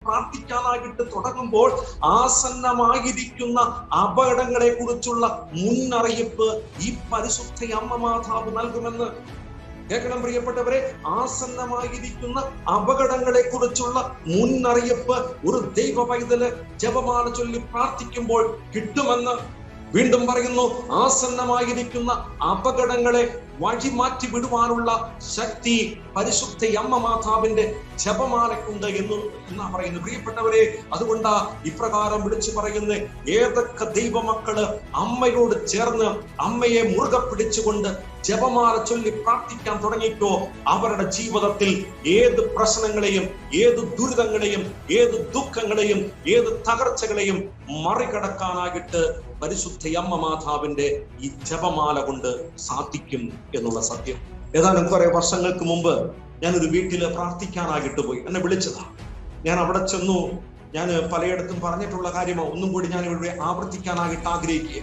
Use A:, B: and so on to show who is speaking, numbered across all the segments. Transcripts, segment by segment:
A: പ്രാർത്ഥിക്കാനായിട്ട് തുടങ്ങുമ്പോൾ ആസന്നമായിരിക്കുന്ന അപകടങ്ങളെ കുറിച്ചുള്ള മുന്നറിയിപ്പ് ഈ പരിശുദ്ധ അമ്മ മാതാവ് നൽകുമെന്ന് കേൾക്കണം പ്രിയപ്പെട്ടവരെ. ആസന്നമായിരിക്കുന്ന അപകടങ്ങളെ കുറിച്ചുള്ള മുന്നറിയിപ്പ് ഒരു ദൈവ പൈതല് ജപമാല ചൊല്ലി പ്രാർത്ഥിക്കുമ്പോൾ കിട്ടുമെന്ന് വീണ്ടും പറയുന്നു. ആസന്നമായിരിക്കുന്ന അപകടങ്ങളെ വഴിമാറ്റി വിടുവാനുള്ള ശക്തി പരിശുദ്ധ അമ്മ മാതാവിന്റെ ജപമാലക്കുണ്ട് എന്നാ പറയുന്നു പ്രിയപ്പെട്ടവരെ. അതുകൊണ്ടാ ഇപ്രകാരം വിളിച്ചു പറയുന്നത്, ഏതൊക്കെ ദൈവമക്കള് അമ്മയോട് ചേർന്ന് അമ്മയെ മുറുകെ പിടിച്ചുകൊണ്ട് ജപമാല ചൊല്ലി പ്രാർത്ഥിക്കാൻ തുടങ്ങിക്കോ, അവരുടെ ജീവിതത്തിൽ ഏത് പ്രശ്നങ്ങളെയും ഏത് ദുരിതങ്ങളെയും ഏത് ദുഃഖങ്ങളെയും ഏത് തകർച്ചകളെയും മറികടക്കാനായിട്ട് പരിശുദ്ധ അമ്മ മാതാവിന്റെ ഈ ജപമാല കൊണ്ട് സാധിക്കും എന്നുള്ള സത്യം. ഏതാനും കുറെ വർഷങ്ങൾക്ക് മുമ്പ് ഞാനൊരു വീട്ടില് പ്രാർത്ഥിക്കാനായിട്ട് പോയി. എന്നെ വിളിച്ചതാ. ഞാൻ അവിടെ ചെന്നു. ഞാൻ പലയിടത്തും പറഞ്ഞിട്ടുള്ള കാര്യമോ ഒന്നും കൂടി ഞാൻ ഇവിടെ ആവർത്തിക്കാനായിട്ട് ആഗ്രഹിക്കുക.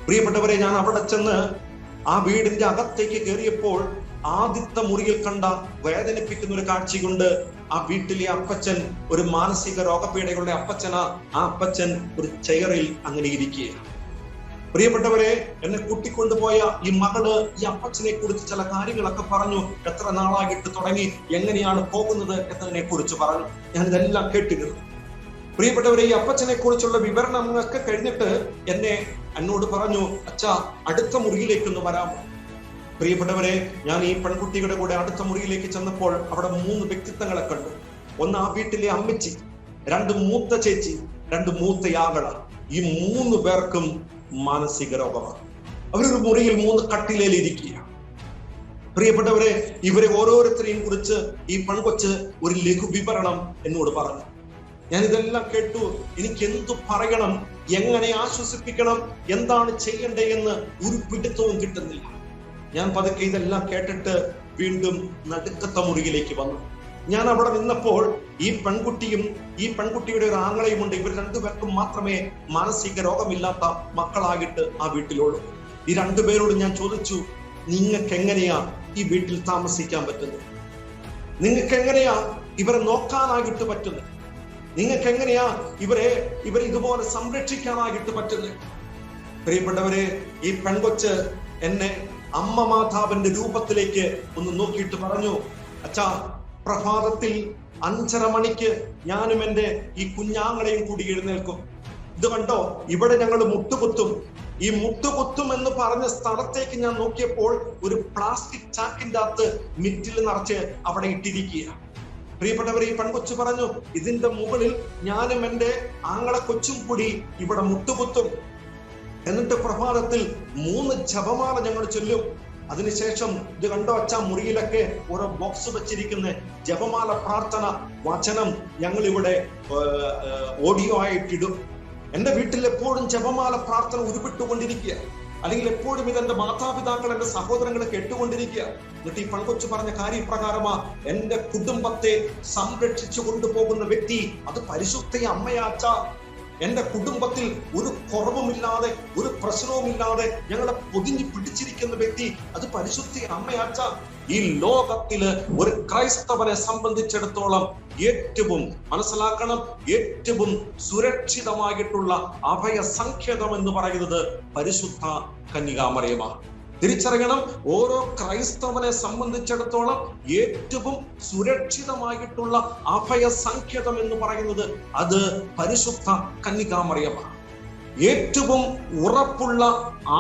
A: പ്രിയപ്പെട്ടവരെ, ഞാൻ അവിടെ ചെന്ന് ആ വീടിന്റെ അകത്തേക്ക് കയറിയപ്പോൾ ആദ്യത്തെ മുറിയിൽ കണ്ട വേദനിപ്പിക്കുന്ന ഒരു കാഴ്ച കൊണ്ട് ആ വീട്ടിലെ അപ്പച്ചൻ ഒരു മാനസിക രോഗപീഠകളുടെ അപ്പച്ചനാ. ആ അപ്പച്ചൻ ഒരു ചെയറിൽ അങ്ങനെ ഇരിക്കുകയാണ്. പ്രിയപ്പെട്ടവരെ, എന്നെ കൂട്ടിക്കൊണ്ടുപോയ ഈ മകള് ഈ അപ്പച്ചനെ കുറിച്ച് ചില കാര്യങ്ങളൊക്കെ പറഞ്ഞു. എത്ര നാളായിട്ട് തുടങ്ങി, എങ്ങനെയാണ് പോകുന്നത് എന്നതിനെ കുറിച്ച് പറഞ്ഞു. ഞാൻ ഇതെല്ലാം കേട്ടിരുന്നു. പ്രിയപ്പെട്ടവരെ, ഈ അപ്പച്ചനെ കുറിച്ചുള്ള വിവരണങ്ങളൊക്കെ കഴിഞ്ഞിട്ട് എന്നോട് പറഞ്ഞു, അച്ഛാ അടുത്ത മുറിയിലേക്കൊന്ന് വരാമോ? പ്രിയപ്പെട്ടവരെ, ഞാൻ ഈ പെൺകുട്ടിയുടെ കൂടെ അടുത്ത മുറിയിലേക്ക് ചെന്നപ്പോൾ അവിടെ 3 വ്യക്തിത്വങ്ങളെ കണ്ടു. ഒന്ന് ആ വീട്ടിലെ അമ്മച്ചി, 2 മൂത്ത ചേച്ചി, 2 മൂത്ത ആങ്ങള. ഈ 3 പേർക്കും മാനസിക രോഗമാണ്. അവരൊരു മുറിയിൽ 3 കട്ടിലേൽ ഇരിക്കുകയാണ്. പ്രിയപ്പെട്ടവരെ, ഇവരെ ഓരോരുത്തരെയും കുറിച്ച് ഈ പെൺകൊച്ച് ഒരു ലഘു വിവരണം എന്നോട് പറഞ്ഞു. ഞാൻ ഇതെല്ലാം കേട്ടു. എനിക്ക് എന്തു പറയണം, എങ്ങനെ ആശ്വസിപ്പിക്കണം, എന്താണ് ചെയ്യണ്ടേ എന്ന് ഒരു പിടുത്തവും കിട്ടുന്നില്ല. ഞാൻ പതുക്കെ ഇതെല്ലാം കേട്ടിട്ട് വീണ്ടും നടുക്കത്തെ മുറിയിലേക്ക് വന്നു. ഞാൻ അവിടെ നിന്നപ്പോൾ ഈ പെൺകുട്ടിയും ഈ പെൺകുട്ടിയുടെ ഒരു ആങ്ങളെയുമുണ്ട്. ഇവർ 2 പേർക്കും മാത്രമേ മാനസിക രോഗമില്ലാത്ത മക്കളായിട്ട് ആ വീട്ടിലുള്ളൂ. ഈ 2 പേരോട് ഞാൻ ചോദിച്ചു, നിങ്ങൾക്ക് എങ്ങനെയാ ഈ വീട്ടിൽ താമസിക്കാൻ പറ്റുന്നത്? നിങ്ങൾക്ക് എങ്ങനെയാ ഇവരെ നോക്കാനായിട്ട് പറ്റുന്നത്? നിങ്ങൾക്ക് എങ്ങനെയാ ഇവരെ ഇതുപോലെ സംരക്ഷിക്കാനായിട്ട് പറ്റുന്നത്? പ്രിയപ്പെട്ടവരെ, ഈ പെൺകൊച്ച് എന്നെ അമ്മ മാതാവിന്റെ രൂപത്തിലേക്ക് ഒന്ന് നോക്കിയിട്ട് പറഞ്ഞു, അച്ഛാ പ്രഭാതത്തിൽ 5:30 മണിക്ക് ഞാനും എൻ്റെ ഈ കുഞ്ഞാങ്ങളെയും കൂടി എഴുന്നേൽക്കും. ഇത് കണ്ടോ, ഇവിടെ ഞങ്ങൾ മുട്ടുകുത്തും. ഈ മുട്ടുകുത്തും എന്ന് പറഞ്ഞ സ്ഥലത്തേക്ക് ഞാൻ നോക്കിയപ്പോൾ ഒരു പ്ലാസ്റ്റിക് ചാക്കിന്റെ അകത്ത് മിറ്റിൽ നിറച്ച് അവിടെ ഇട്ടിരിക്കുക. പ്രിയപ്പെട്ടവർ, ഈ പെൺകൊച്ചു പറഞ്ഞു, ഇതിന്റെ മുകളിൽ ഞാനും എൻ്റെ ആങ്ങളെ കൊച്ചും കൂടി ഇവിടെ മുട്ടുകുത്തും. എന്നിട്ട് പ്രഭാതത്തിൽ 3 ജപമാല ഞങ്ങൾ ചൊല്ലും. അതിനുശേഷം ഇത് കണ്ടോ അച്ഛാ, മുറിയിലൊക്കെ ഓരോ ബോക്സ് വെച്ചിരിക്കുന്ന ജപമാല പ്രാർത്ഥന വചനം ഞങ്ങൾ ഇവിടെ ഓഡിയോ ആയിട്ടിടും. എന്റെ വീട്ടിൽ എപ്പോഴും ജപമാല പ്രാർത്ഥന ഉരുവിട്ടുകൊണ്ടിരിക്കുക. അല്ലെങ്കിൽ എപ്പോഴും ഇതെന്റെ മാതാപിതാക്കൾ, എന്റെ സഹോദരങ്ങൾ കേട്ടുകൊണ്ടിരിക്കുക. എന്നിട്ട് ഈ പെൺകൊച്ചു പറഞ്ഞ കാര്യപ്രകാരമാ, എന്റെ കുടുംബത്തെ സംരക്ഷിച്ചു കൊണ്ടുപോകുന്ന വ്യക്തി അത് പരിശുദ്ധ അമ്മയാച്ചാ. എന്റെ കുടുംബത്തിൽ ഒരു കുറവുമില്ലാതെ ഒരു പ്രശ്നവുമില്ലാതെ ഞങ്ങളെ പൊതിഞ്ഞു പിടിച്ചിരിക്കുന്ന വ്യക്തി അത് പരിശുദ്ധ അമ്മയാച്ച. ഈ ലോകത്തില് ഒരു ക്രൈസ്തവനെ സംബന്ധിച്ചിടത്തോളം ഏറ്റവും മനസ്സിലാക്കണം, ഏറ്റവും സുരക്ഷിതമായിട്ടുള്ള അഭയ സങ്കേതം എന്ന് പറയുന്നത് പരിശുദ്ധ കന്യകാമറിയമാണ്. തിരിച്ചറിയണം, ഓരോ ക്രൈസ്തവനെ സംബന്ധിച്ചിടത്തോളം ഏറ്റവും സുരക്ഷിതമായിട്ടുള്ള അഭയ സങ്കേതം എന്ന് പറയുന്നത് അത് പരിശുദ്ധ കന്യകാമറിയമാണ്. ഏറ്റവും ഉറപ്പുള്ള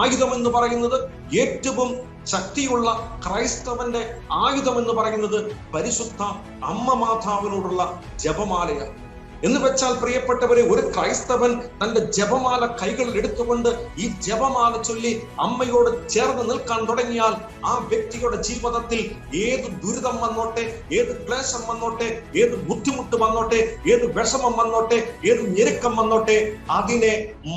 A: ആയുധം എന്ന് പറയുന്നത്, ഏറ്റവും ശക്തിയുള്ള ക്രൈസ്തവന്റെ ആയുധം എന്ന് പറയുന്നത് പരിശുദ്ധ അമ്മ മാതാവിനോടുള്ള ജപമാലയാണ്. എന്ന് വെച്ചാൽ പ്രിയപ്പെട്ടവരെ, ഒരു ക്രൈസ്തവൻ തന്റെ ജപമാല കൈകളിൽ എടുത്തുകൊണ്ട് ഈ ജപമാല ചൊല്ലി അമ്മയോട് ചേർന്ന് നിൽക്കാൻ തുടങ്ങിയാൽ ആ വ്യക്തിയുടെ ജീവിതത്തിൽ ഏത് ദുരിതം വന്നോട്ടെ, ഏത് ക്ലേശം വന്നോട്ടെ, ഏത് ബുദ്ധിമുട്ട് വന്നോട്ടെ, ഏത് വിഷമം വന്നോട്ടെ, ഏത് ഞെരുക്കം വന്നോട്ടെ, അതിനെ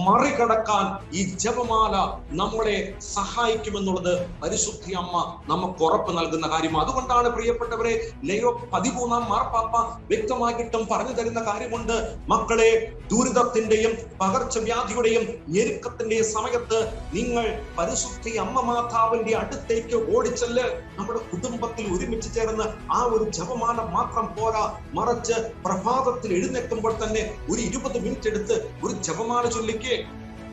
A: മറികടക്കാൻ ഈ ജപമാല നമ്മളെ സഹായിക്കുമെന്നുള്ളത് പരിശുദ്ധ അമ്മ നമുക്ക് ഉറപ്പ് നൽകുന്ന കാര്യമാണ്. അതുകൊണ്ടാണ് പ്രിയപ്പെട്ടവരെ, ലയോ 13 മാർപ്പാപ്പ വ്യക്തമായിട്ടും പറഞ്ഞു തരുന്ന കാര്യം കൊണ്ട് മക്കളെ, ദുരിതത്തിന്റെയും പകർച്ചവ്യാധിയുടെയും ഞെരുക്കത്തിന്റെയും സമയത്ത് നിങ്ങൾ പരിശുദ്ധ അമ്മ മാതാവിന്റെ അടുത്തേക്ക് ഓടിച്ചെല്ല്. നമ്മുടെ കുടുംബത്തിൽ ഒരുമിച്ച് ചേർന്ന് ആ ഒരു ജപമാല മാത്രം പോരാ, മറിച്ച് പ്രഭാതത്തിൽ എഴുന്നേൽക്കുമ്പോൾ തന്നെ ഒരു 20 മിനിറ്റ് എടുത്ത് ഒരു ജപമാല ചൊല്ലിക്കേ.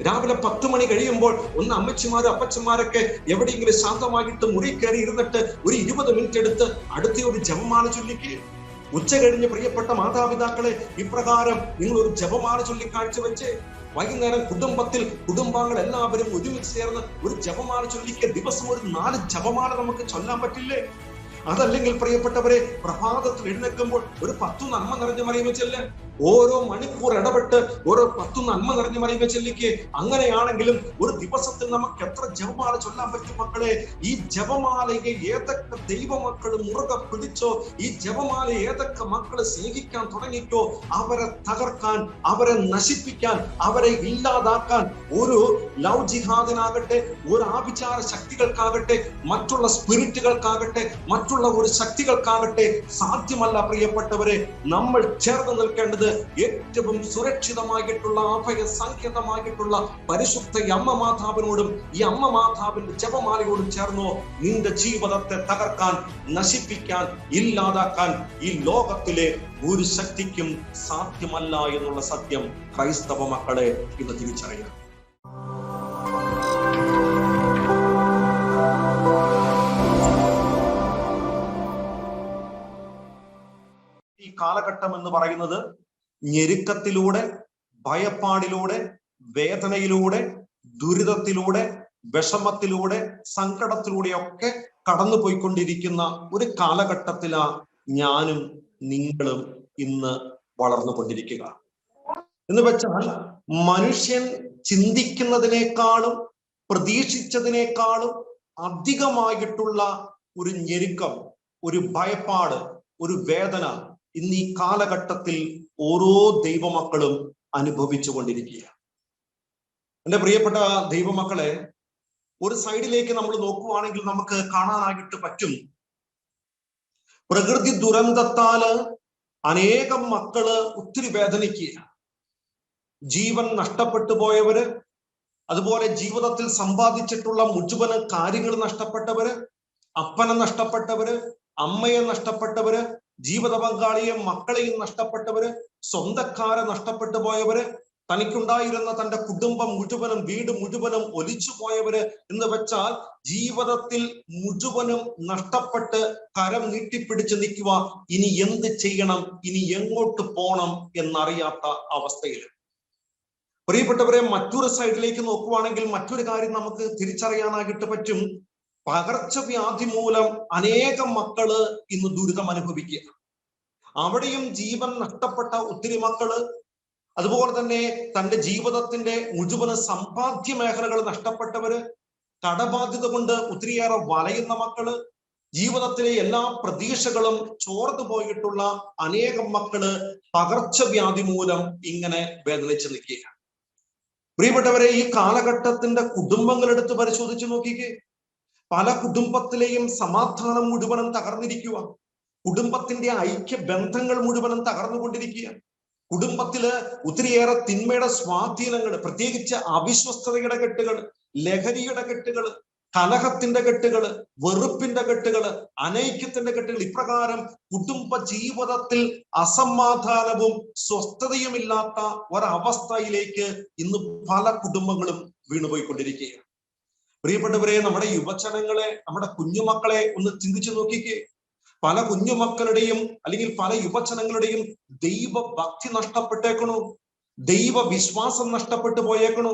A: രാവിലെ 10 മണി കഴിയുമ്പോൾ ഒന്ന് അമ്മച്ചിമാരും അപ്പച്ചന്മാരൊക്കെ എവിടെയെങ്കിലും ശാന്തമായിട്ട് മുറി കയറി ഇരുന്നിട്ട് ഒരു 20 മിനിറ്റ് എടുത്ത് അടുത്ത ഒരു ജപമാല ചൊല്ലിക്ക്. ഉച്ച കഴിഞ്ഞ് പ്രിയപ്പെട്ട മാതാപിതാക്കളെ, ഇപ്രകാരം നിങ്ങൾ ഒരു ജപമാല ചൊല്ലി കാഴ്ചവെച്ച് വൈകുന്നേരം കുടുംബത്തിൽ കുടുംബാംഗങ്ങൾ എല്ലാവരും ഒരുമിച്ച് ചേർന്ന് ഒരു ജപമാല ചൊല്ലിക്കുക. ദിവസം ഒരു 4 ജപമാല നമുക്ക് ചൊല്ലാൻ പറ്റില്ലേ? അതല്ലെങ്കിൽ പ്രിയപ്പെട്ടവരെ, പ്രഭാതത്തിൽ എഴുന്നേൽക്കുമ്പോൾ ഒരു 10 നന്മ നിറഞ്ഞ മറിയുമേ ചെല്ല്. ഓരോ മണിക്കൂർ ഇടപെട്ട് ഓരോ 10 നന്മ നിറഞ്ഞ മറിയുമേ ചെല്ലിക്ക്. അങ്ങനെയാണെങ്കിലും ഒരു ദിവസത്തിൽ നമുക്ക് എത്ര ജപമാല ചൊല്ലാൻ പറ്റും മക്കളെ? ഈ ജപമാലയെ ഏതൊക്കെ ദൈവമക്കൾ മുറുകെ പിടിച്ചോ, ഈ ജപമാല ഏതൊക്കെ മക്കള് സ്നേഹിക്കാൻ തുടങ്ങിക്കോ, അവരെ തകർക്കാൻ, അവരെ നശിപ്പിക്കാൻ, അവരെ ഇല്ലാതാക്കാൻ ഒരു ലവ് ജിഹാദിനാകട്ടെ, ഒരു ആഭിചാര ശക്തികൾക്കാകട്ടെ, മറ്റുള്ള സ്പിരിറ്റുകൾക്കാകട്ടെ, മറ്റുള്ള ഒരു ശക്തികൾക്കാകട്ടെ സാധ്യമല്ല. പ്രിയപ്പെട്ടവരെ, നമ്മൾ ചേർന്ന് നിൽക്കേണ്ടത് ഏറ്റവും സുരക്ഷിതമായിട്ടുള്ള അഭയ സങ്കേതമായിട്ടുള്ള പരിശുദ്ധ അമ്മ മാതാവിനോടും ഈ അമ്മ മാതാവിന്റെ ജപമാലയോടും ചേർന്നോ. നിന്റെ ജീവിതത്തെ തകർക്കാൻ, നശിപ്പിക്കാൻ, ഇല്ലാതാക്കാൻ ഈ ലോകത്തിലെ ഒരു ശക്തിക്കും സാധ്യമല്ല എന്നുള്ള സത്യം ക്രൈസ്തവ മക്കളെ ഇന്ന് തിരിച്ചറിയണം. ഈ കാലഘട്ടം എന്ന് പറയുന്നത് ഞെരുക്കത്തിലൂടെ, ഭയപ്പാടിലൂടെ, വേദനയിലൂടെ, ദുരിതത്തിലൂടെ, വിഷമത്തിലൂടെ, സങ്കടത്തിലൂടെയൊക്കെ കടന്നുപോയിക്കൊണ്ടിരിക്കുന്ന ഒരു കാലഘട്ടത്തിലാ ഞാനും നിങ്ങളും ഇന്ന് വളർന്നുകൊണ്ടിരിക്കുക. എന്ന് വെച്ചാൽ മനുഷ്യൻ ചിന്തിക്കുന്നതിനേക്കാളും പ്രതീക്ഷിച്ചതിനേക്കാളും അധികമായിട്ടുള്ള ഒരു ഞെരുക്കം, ഒരു ഭയപ്പാട്, ഒരു വേദന ഇന്ന് ഈ കാലഘട്ടത്തിൽ ഓരോ ദൈവമക്കളും അനുഭവിച്ചു കൊണ്ടിരിക്കുകയാണ്. എന്റെ പ്രിയപ്പെട്ട ദൈവമക്കളെ, ഒരു സൈഡിലേക്ക് നമ്മൾ നോക്കുവാണെങ്കിൽ നമുക്ക് കാണാനായിട്ട് പറ്റും, പ്രകൃതി ദുരന്തത്താല് അനേകം മക്കള് ഒത്തിരി വേദനിക്കുക. ജീവൻ നഷ്ടപ്പെട്ടു പോയവര്, അതുപോലെ ജീവിതത്തിൽ സമ്പാദിച്ചിട്ടുള്ള മുഴുവൻ കാര്യങ്ങൾ നഷ്ടപ്പെട്ടവര്, അപ്പനെ നഷ്ടപ്പെട്ടവര്, അമ്മയെ നഷ്ടപ്പെട്ടവര്, ജീവിത പങ്കാളിയെ മക്കളെയും നഷ്ടപ്പെട്ടവര്, സ്വന്തക്കാരെ നഷ്ടപ്പെട്ടു പോയവര്, തനിക്കുണ്ടായിരുന്ന തന്റെ കുടുംബം മുഴുവനും, വീട് മുഴുവനും ഒലിച്ചു പോയവര് എന്ന് വെച്ചാൽ ജീവിതത്തിൽ മുഴുവനും നഷ്ടപ്പെട്ട് കരം നീട്ടിപ്പിടിച്ച് നിൽക്കുക. ഇനി എന്ത് ചെയ്യണം, ഇനി എങ്ങോട്ട് പോണം എന്നറിയാത്ത അവസ്ഥയിൽ. പ്രിയപ്പെട്ടവരെ, മറ്റൊരു സൈഡിലേക്ക് നോക്കുവാണെങ്കിൽ മറ്റൊരു കാര്യം നമുക്ക് തിരിച്ചറിയാനായിട്ട് പറ്റും. പകർച്ചവ്യാധി മൂലം അനേകം മക്കള് ഇന്ന് ദുരിതം അനുഭവിക്കുക. അവിടെയും ജീവൻ നഷ്ടപ്പെട്ട ഒത്തിരി മക്കള്, അതുപോലെ തന്നെ തന്റെ ജീവിതത്തിന്റെ മുഴുവൻ സമ്പാദ്യ മേഖലകൾ നഷ്ടപ്പെട്ടവര്, കടബാധ്യത കൊണ്ട് ഒത്തിരിയേറെ വലയുന്ന മക്കള്, ജീവിതത്തിലെ എല്ലാ പ്രതീക്ഷകളും ചോർന്നു പോയിട്ടുള്ള അനേകം മക്കള് പകർച്ചവ്യാധി മൂലം ഇങ്ങനെ വേദനിച്ച് നിൽക്കുക. പ്രിയപ്പെട്ടവരെ, ഈ കാലഘട്ടത്തിന്റെ കുടുംബങ്ങളെടുത്ത് പരിശോധിച്ച് നോക്കിക്കേ. പല കുടുംബത്തിലെയും സമാധാനം മുഴുവനും തകർന്നിരിക്കുക. കുടുംബത്തിന്റെ ഐക്യ ബന്ധങ്ങൾ മുഴുവനും തകർന്നുകൊണ്ടിരിക്കുക. കുടുംബത്തില് ഒത്തിരിയേറെ തിന്മയുടെ സ്വാധീനങ്ങൾ, പ്രത്യേകിച്ച് അവിശ്വസ്തതയുടെ കെട്ടുകൾ, ലഹരിയുടെ കെട്ടുകൾ, കലഹത്തിന്റെ കെട്ടുകൾ, വെറുപ്പിന്റെ കെട്ടുകൾ, അനൈക്യത്തിന്റെ കെട്ടുകൾ, ഇപ്രകാരം കുടുംബ ജീവിതത്തിൽ അസമാധാനവും സ്വസ്ഥതയുമില്ലാത്ത ഒരവസ്ഥയിലേക്ക് ഇന്ന് പല കുടുംബങ്ങളും വീണുപോയിക്കൊണ്ടിരിക്കുകയാണ്. പ്രിയപ്പെട്ടവരെ, നമ്മുടെ യുവജനങ്ങളെ, നമ്മുടെ കുഞ്ഞുമക്കളെ ഒന്ന് ചിന്തിച്ചു നോക്കിക്കേ. പല കുഞ്ഞുമക്കളുടെയും അല്ലെങ്കിൽ പല യുവജനങ്ങളുടെയും ദൈവഭക്തി നഷ്ടപ്പെട്ടേക്കണു, ദൈവവിശ്വാസം നഷ്ടപ്പെട്ടു പോയേക്കണു.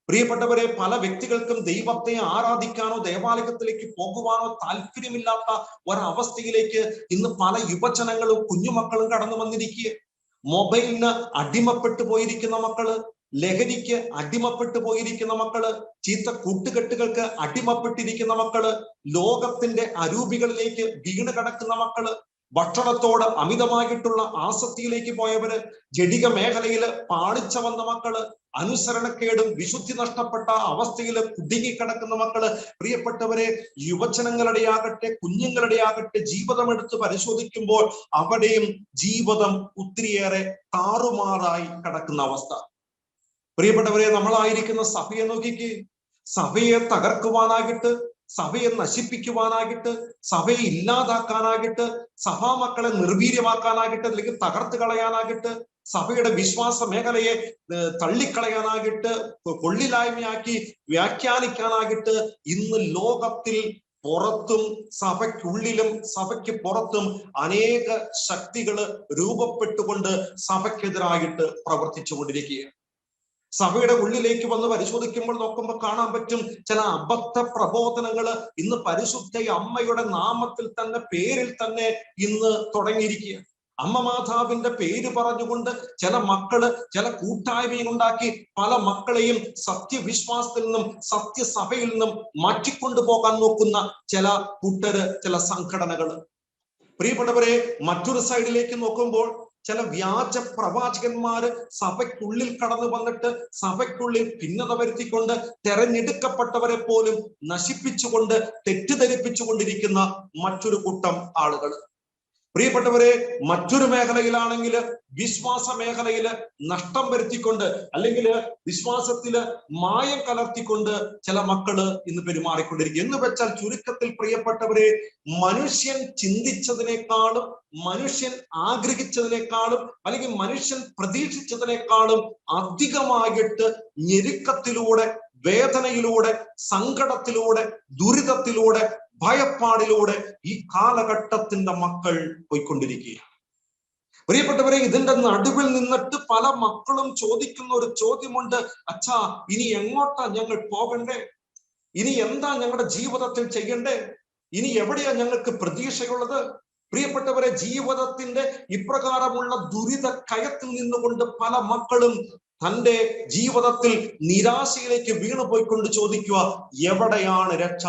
A: പ്രിയപ്പെട്ടവരെ, പല വ്യക്തികൾക്കും ദൈവത്തെ ആരാധിക്കാനോ ദേവാലയത്തിലേക്ക് പോകുവാനോ താല്പര്യമില്ലാത്ത ഒരവസ്ഥയിലേക്ക് ഇന്ന് പല യുവജനങ്ങളും കുഞ്ഞുമക്കളും കടന്നു വന്നിരിക്കുക. മൊബൈലിന് അടിമപ്പെട്ടു പോയിരിക്കുന്ന മക്കള്, ലഹരിക്ക് അടിമപ്പെട്ടു പോയിരിക്കുന്ന മക്കള്, ചീത്ത കൂട്ടുകെട്ടുകൾക്ക് അടിമപ്പെട്ടിരിക്കുന്ന മക്കള്, ലോകത്തിന്റെ അരൂപികളിലേക്ക് വീണ് കിടക്കുന്ന മക്കള്, ഭക്ഷണത്തോട് അമിതമായിട്ടുള്ള ആസക്തിയിലേക്ക് പോയവര്, ജഡിക മേഖലയില് പാളിച്ച വന്ന മക്കള്, അനുസരണക്കേടും വിശുദ്ധി നഷ്ടപ്പെട്ട അവസ്ഥയിൽ കുടുങ്ങിക്കിടക്കുന്ന മക്കള്, പ്രിയപ്പെട്ടവരെ, യുവജനങ്ങളുടെ ആകട്ടെ കുഞ്ഞുങ്ങളുടെ ആകട്ടെ ജീവിതമെടുത്ത് പരിശോധിക്കുമ്പോൾ അവിടെയും ജീവിതം ഒത്തിരിയേറെ താറുമാറായി കിടക്കുന്ന അവസ്ഥ. പ്രിയപ്പെട്ടവരെ, നമ്മളായിരിക്കുന്ന സഭയെ നോക്കിക്ക്. സഭയെ തകർക്കുവാനാകിട്ട്, സഭയെ നശിപ്പിക്കുവാനാകിട്ട്, സഭയെ ഇല്ലാതാക്കാനാകിട്ട്, സഭാമക്കളെ നിർവീര്യമാക്കാനാകിട്ട്, അല്ലെങ്കിൽ തകർത്ത് കളയാനാകിട്ട്, സഭയുടെ വിശ്വാസ മേഖലയെ തള്ളിക്കളയാനാകിട്ട്, കൊള്ളിലായ്മയാക്കി വ്യാഖ്യാനിക്കാനാകിട്ട് ഇന്ന് ലോകത്തിൽ പുറത്തും സഭയ്ക്കുള്ളിലും സഭയ്ക്ക് പുറത്തും അനേക ശക്തികള് രൂപപ്പെട്ടുകൊണ്ട് സഭയ്ക്കെതിരായിട്ട് പ്രവർത്തിച്ചു കൊണ്ടിരിക്കുകയാണ്. സഭയുടെ ഉള്ളിലേക്ക് വന്ന് പരിശോധിക്കുമ്പോൾ നോക്കുമ്പോൾ കാണാൻ പറ്റും ചില അബദ്ധ പ്രബോധനങ്ങള് ഇന്ന് പരിശുദ്ധ അമ്മയുടെ നാമത്തിൽ തന്നെ, പേരിൽ തന്നെ ഇന്ന് തുടങ്ങിയിരിക്കുകയാണ്. അമ്മ മാതാവിന്റെ പേര് പറഞ്ഞുകൊണ്ട് ചില മക്കള് ചില കൂട്ടായ്മയും ഉണ്ടാക്കി പല മക്കളെയും സത്യവിശ്വാസത്തിൽ നിന്നും സത്യസഭയിൽ നിന്നും മാറ്റിക്കൊണ്ടു പോകാൻ നോക്കുന്ന ചില കൂട്ടര്, ചില സംഘടനകള്. പ്രിയപ്പെട്ടവരെ, മറ്റൊരു സൈഡിലേക്ക് നോക്കുമ്പോൾ ചില വ്യാജ പ്രവാചകന്മാര് സഭയ്ക്കുള്ളിൽ കടന്നു വന്നിട്ട് സഭയ്ക്കുള്ളിൽ ഭിന്നത വരുത്തിക്കൊണ്ട് തെരഞ്ഞെടുക്കപ്പെട്ടവരെ പോലും നശിപ്പിച്ചുകൊണ്ട് തെറ്റിദ്ധരിപ്പിച്ചുകൊണ്ടിരിക്കുന്ന മറ്റൊരു കൂട്ടം ആളുകൾ. പ്രിയപ്പെട്ടവരെ, മറ്റൊരു മേഖലയിലാണെങ്കിൽ വിശ്വാസ മേഖലയില് നഷ്ടം വരുത്തിക്കൊണ്ട് അല്ലെങ്കിൽ വിശ്വാസത്തില് മായം കലർത്തിക്കൊണ്ട് ചില മക്കള് ഇന്ന് പെരുമാറിക്കൊണ്ടിരിക്കും. എന്ന് വെച്ചാൽ ചുരുക്കത്തിൽ പ്രിയപ്പെട്ടവരെ, മനുഷ്യൻ ചിന്തിച്ചതിനേക്കാളും മനുഷ്യൻ ആഗ്രഹിച്ചതിനേക്കാളും അല്ലെങ്കിൽ മനുഷ്യൻ പ്രതീക്ഷിച്ചതിനേക്കാളും അധികമായിട്ട് ഞെരുക്കത്തിലൂടെ, വേദനയിലൂടെ, സങ്കടത്തിലൂടെ, ദുരിതത്തിലൂടെ, ഭയപ്പാടിലൂടെ ഈ കാലഘട്ടത്തിന്റെ മക്കൾ പോയിക്കൊണ്ടിരിക്കുകയാണ്. പ്രിയപ്പെട്ടവരെ, ഇതിന്റെ നടുവിൽ നിന്നിട്ട് പല മക്കളും ചോദിക്കുന്ന ഒരു ചോദ്യമുണ്ട്. അച്ഛാ, ഇനി എങ്ങോട്ടാ ഞങ്ങൾ പോകണ്ടേ? ഇനി എന്താ ഞങ്ങളുടെ ജീവിതത്തിൽ ചെയ്യണ്ടേ? ഇനി എവിടെയാ ഞങ്ങൾക്ക് പ്രതീക്ഷയുള്ളത്? പ്രിയപ്പെട്ടവരെ, ജീവിതത്തിന്റെ ഇപ്രകാരമുള്ള ദുരിത കയത്തിൽ നിന്നുകൊണ്ട് പല മക്കളും തന്റെ ജീവിതത്തിൽ നിരാശയിലേക്ക് വീണുപോയിക്കൊണ്ട് ചോദിക്കുക, എവിടെയാണ് രക്ഷ?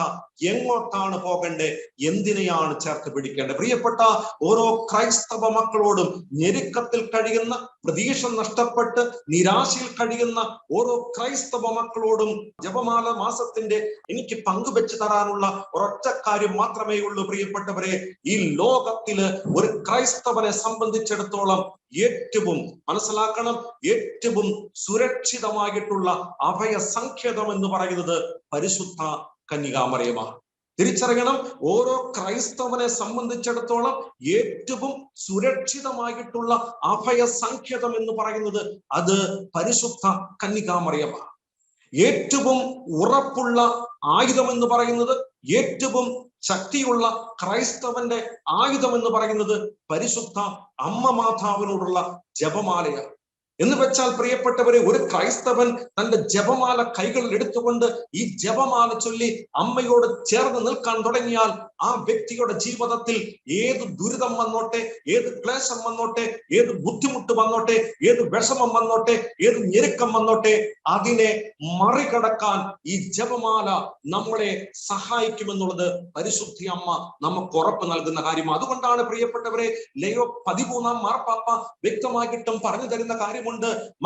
A: എങ്ങോട്ടാണ് പോകണ്ടേ? എന്തിനെയാണ് ചേർത്ത് പിടിക്കേണ്ടത്? പ്രിയപ്പെട്ട ഓരോ ക്രൈസ്തവ മക്കളോടും, ഞെരുക്കത്തിൽ കഴിയുന്ന, പ്രതീക്ഷ നഷ്ടപ്പെട്ട് നിരാശയിൽ കഴിയുന്ന ഓരോ ക്രൈസ്തവ മക്കളോടും ജപമാല മാസത്തിന്റെ എനിക്ക് പങ്കുവെച്ച് തരാനുള്ള ഒരൊറ്റ കാര്യം മാത്രമേ ഉള്ളൂ. പ്രിയപ്പെട്ടവരെ, ഈ ലോകത്തില് ഒരു ക്രൈസ്തവനെ സംബന്ധിച്ചിടത്തോളം ഏറ്റവും മനസ്സിലാക്കണം, ഏറ്റവും സുരക്ഷിതമായിട്ടുള്ള അഭയ സങ്കേതം എന്ന് പറയുന്നത് പരിശുദ്ധ കന്യകാമറിയമാണ്. തിരിച്ചറിയണം, ഓരോ ക്രൈസ്തവനെ സംബന്ധിച്ചിടത്തോളം ഏറ്റവും സുരക്ഷിതമായിട്ടുള്ള അഭയ സങ്കേതം എന്ന് പറയുന്നത് അത് പരിശുദ്ധ കന്യകാമറിയമാണ്. ഏറ്റവും ഉറപ്പുള്ള ആയുധം എന്ന് പറയുന്നത്, ഏറ്റവും ശക്തിയുള്ള ക്രൈസ്തവന്റെ ആയുധം എന്ന് പറയുന്നത് പരിശുദ്ധ അമ്മ മാതാവിനോടുള്ള ജപമാലയാണ്. എന്ന് വെച്ചാൽ പ്രിയപ്പെട്ടവരെ, ഒരു ക്രൈസ്തവൻ തന്റെ ജപമാല കൈകളിൽ എടുത്തുകൊണ്ട് ഈ ജപമാല ചൊല്ലി അമ്മയോട് ചേർന്ന് നിൽക്കാൻ തുടങ്ങിയാൽ ആ വ്യക്തിയുടെ ജീവിതത്തിൽ ഏത് ദുരിതം വന്നോട്ടെ, ഏത് ക്ലേശം വന്നോട്ടെ, ഏത് ബുദ്ധിമുട്ട് വന്നോട്ടെ, ഏത് വിഷമം വന്നോട്ടെ, ഏത് ഞെരുക്കം വന്നോട്ടെ, അതിനെ മറികടക്കാൻ ഈ ജപമാല നമ്മളെ സഹായിക്കുമെന്നുള്ളത് പരിശുദ്ധ അമ്മ നമുക്ക് ഉറപ്പ് നൽകുന്ന കാര്യമാണ്. അതുകൊണ്ടാണ് പ്രിയപ്പെട്ടവരെ, ലയോ 13 മാർപ്പാപ്പ വ്യക്തമായിട്ടും പറഞ്ഞു തരുന്ന കാര്യമുണ്ട്.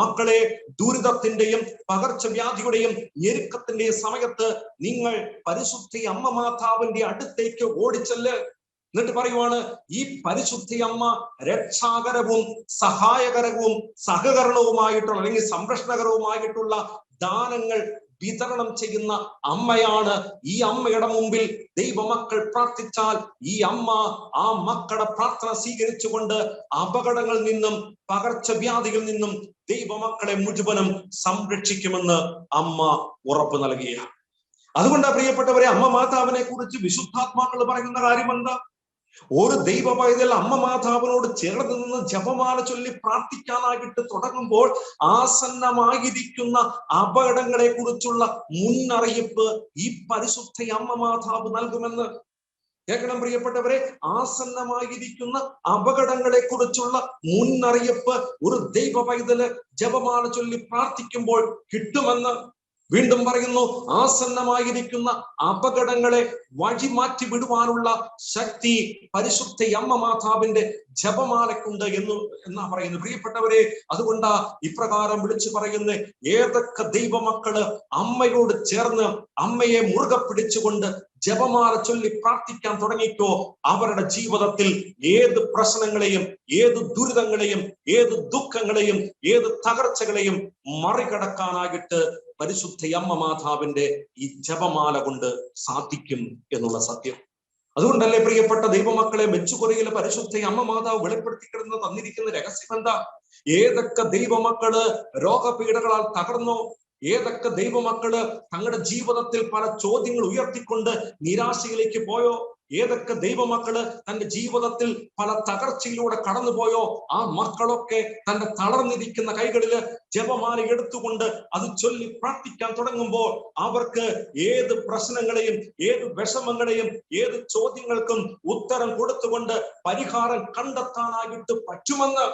A: മക്കളെ, ദുരിതത്തിന്റെയും പകർച്ചവ്യാധിയുടെയും ഞെരുക്കത്തിന്റെയും സമയത്ത് നിങ്ങൾ പരിശുദ്ധ അമ്മ മാതാവിന്റെ അടുത്തേക്ക് ഓടിച്ചെല്ല്. എന്നിട്ട് പറയുവാണ്, ഈ പരിശുദ്ധ അമ്മ രക്ഷാകരവും സഹായകരവും സഹകരണവുമായിട്ടുള്ള അല്ലെങ്കിൽ സംരക്ഷണകരവുമായിട്ടുള്ള ദാനങ്ങൾ വിതരണം ചെയ്യുന്ന അമ്മയാണ്. ഈ അമ്മയുടെ മുമ്പിൽ ദൈവമക്കൾ പ്രാർത്ഥിച്ചാൽ ഈ അമ്മ ആ മക്കളുടെ പ്രാർത്ഥന സ്വീകരിച്ചുകൊണ്ട് അപകടങ്ങളിൽ നിന്നും പകർച്ചവ്യാധികളിൽ നിന്നും ദൈവമക്കളെ മുഴുവനും സംരക്ഷിക്കുമെന്ന് അമ്മ ഉറപ്പ് നൽകുകയാണ്. അതുകൊണ്ടാണ് പ്രിയപ്പെട്ടവരെ, അമ്മ മാതാവിനെ കുറിച്ച് വിശുദ്ധാത്മാക്കൾ പറയുന്ന കാര്യം എന്താ? ഒരു ദൈവ പൈതൽ അമ്മ മാതാവിനോട് ചേർന്ന് നിന്ന് ജപമാല ചൊല്ലി പ്രാർത്ഥിക്കാനായിട്ട് തുടങ്ങുമ്പോൾ ആസന്നമായിരിക്കുന്ന അപകടങ്ങളെ കുറിച്ചുള്ള മുന്നറിയിപ്പ് ഈ പരിശുദ്ധ അമ്മ മാതാവ് നൽകുമെന്ന് കേൾക്കണം. പ്രിയപ്പെട്ടവരെ, ആസന്നമായിരിക്കുന്ന അപകടങ്ങളെ കുറിച്ചുള്ള മുന്നറിയിപ്പ് ഒരു ദൈവ പൈതല് ജപമാല ചൊല്ലി പ്രാർത്ഥിക്കുമ്പോൾ കിട്ടുമെന്ന്. വീണ്ടും പറയുന്നു, ആസന്നമായിരിക്കുന്ന അപകടങ്ങളെ വഴിമാറ്റി വിടുവാനുള്ള ശക്തി പരിശുദ്ധ അമ്മ മാതാവിന്റെ ജപമാലക്കുണ്ട് എന്നാ പറയുന്നു. പ്രിയപ്പെട്ടവരെ, അതുകൊണ്ടാ ഇപ്രകാരം വിളിച്ചു പറയുന്നത്, ഏതൊക്കെ ദൈവമക്കള് അമ്മയോട് ചേർന്ന് അമ്മയെ മുറുകെ പിടിച്ചുകൊണ്ട് ജപമാല ചൊല്ലി പ്രാർത്ഥിക്കാൻ തുടങ്ങിക്കോ, അവരുടെ ജീവിതത്തിൽ ഏത് പ്രശ്നങ്ങളെയും, ഏത് ദുരിതങ്ങളെയും, ഏത് ദുഃഖങ്ങളെയും, ഏത് തകർച്ചകളെയും മറികടക്കാനായിട്ട് പരിശുദ്ധ അമ്മ മാതാവിന്റെ ഈ ജപമാല കൊണ്ട് സാധിക്കും എന്നുള്ള സത്യം. അതുകൊണ്ടല്ലേ പ്രിയപ്പെട്ട ദൈവമക്കളെ, മെച്ചുകുറിയിലെ പരിശുദ്ധ അമ്മ മാതാവ് വെളിപ്പെടുത്തിക്കിടന്ന് തന്നിരിക്കുന്ന രഹസ്യം എന്താ? ഏതൊക്കെ ദൈവമക്കള് രോഗപീഠകളാൽ തകർന്നോ, ഏതൊക്കെ ദൈവമക്കള് തങ്ങളുടെ ജീവിതത്തിൽ പല ചോദ്യങ്ങൾ ഉയർത്തിക്കൊണ്ട് നിരാശയിലേക്ക് പോയോ, ഏതൊക്കെ ദൈവമക്കള് തന്റെ ജീവിതത്തിൽ പല തകർച്ചയിലൂടെ കടന്നുപോയോ, ആ മക്കളൊക്കെ തന്റെ തളർന്നിരിക്കുന്ന കൈകളില് ജപമാല എടുത്തുകൊണ്ട് അത് ചൊല്ലി പ്രാർത്ഥിക്കാൻ തുടങ്ങുമ്പോൾ അവർക്ക് ഏത് പ്രശ്നങ്ങളെയും, ഏത് വിഷമങ്ങളെയും, ഏത് ചോദ്യങ്ങൾക്കും ഉത്തരം കൊടുത്തുകൊണ്ട് പരിഹാരം കണ്ടെത്താനായിട്ട് പറ്റുമെന്ന്.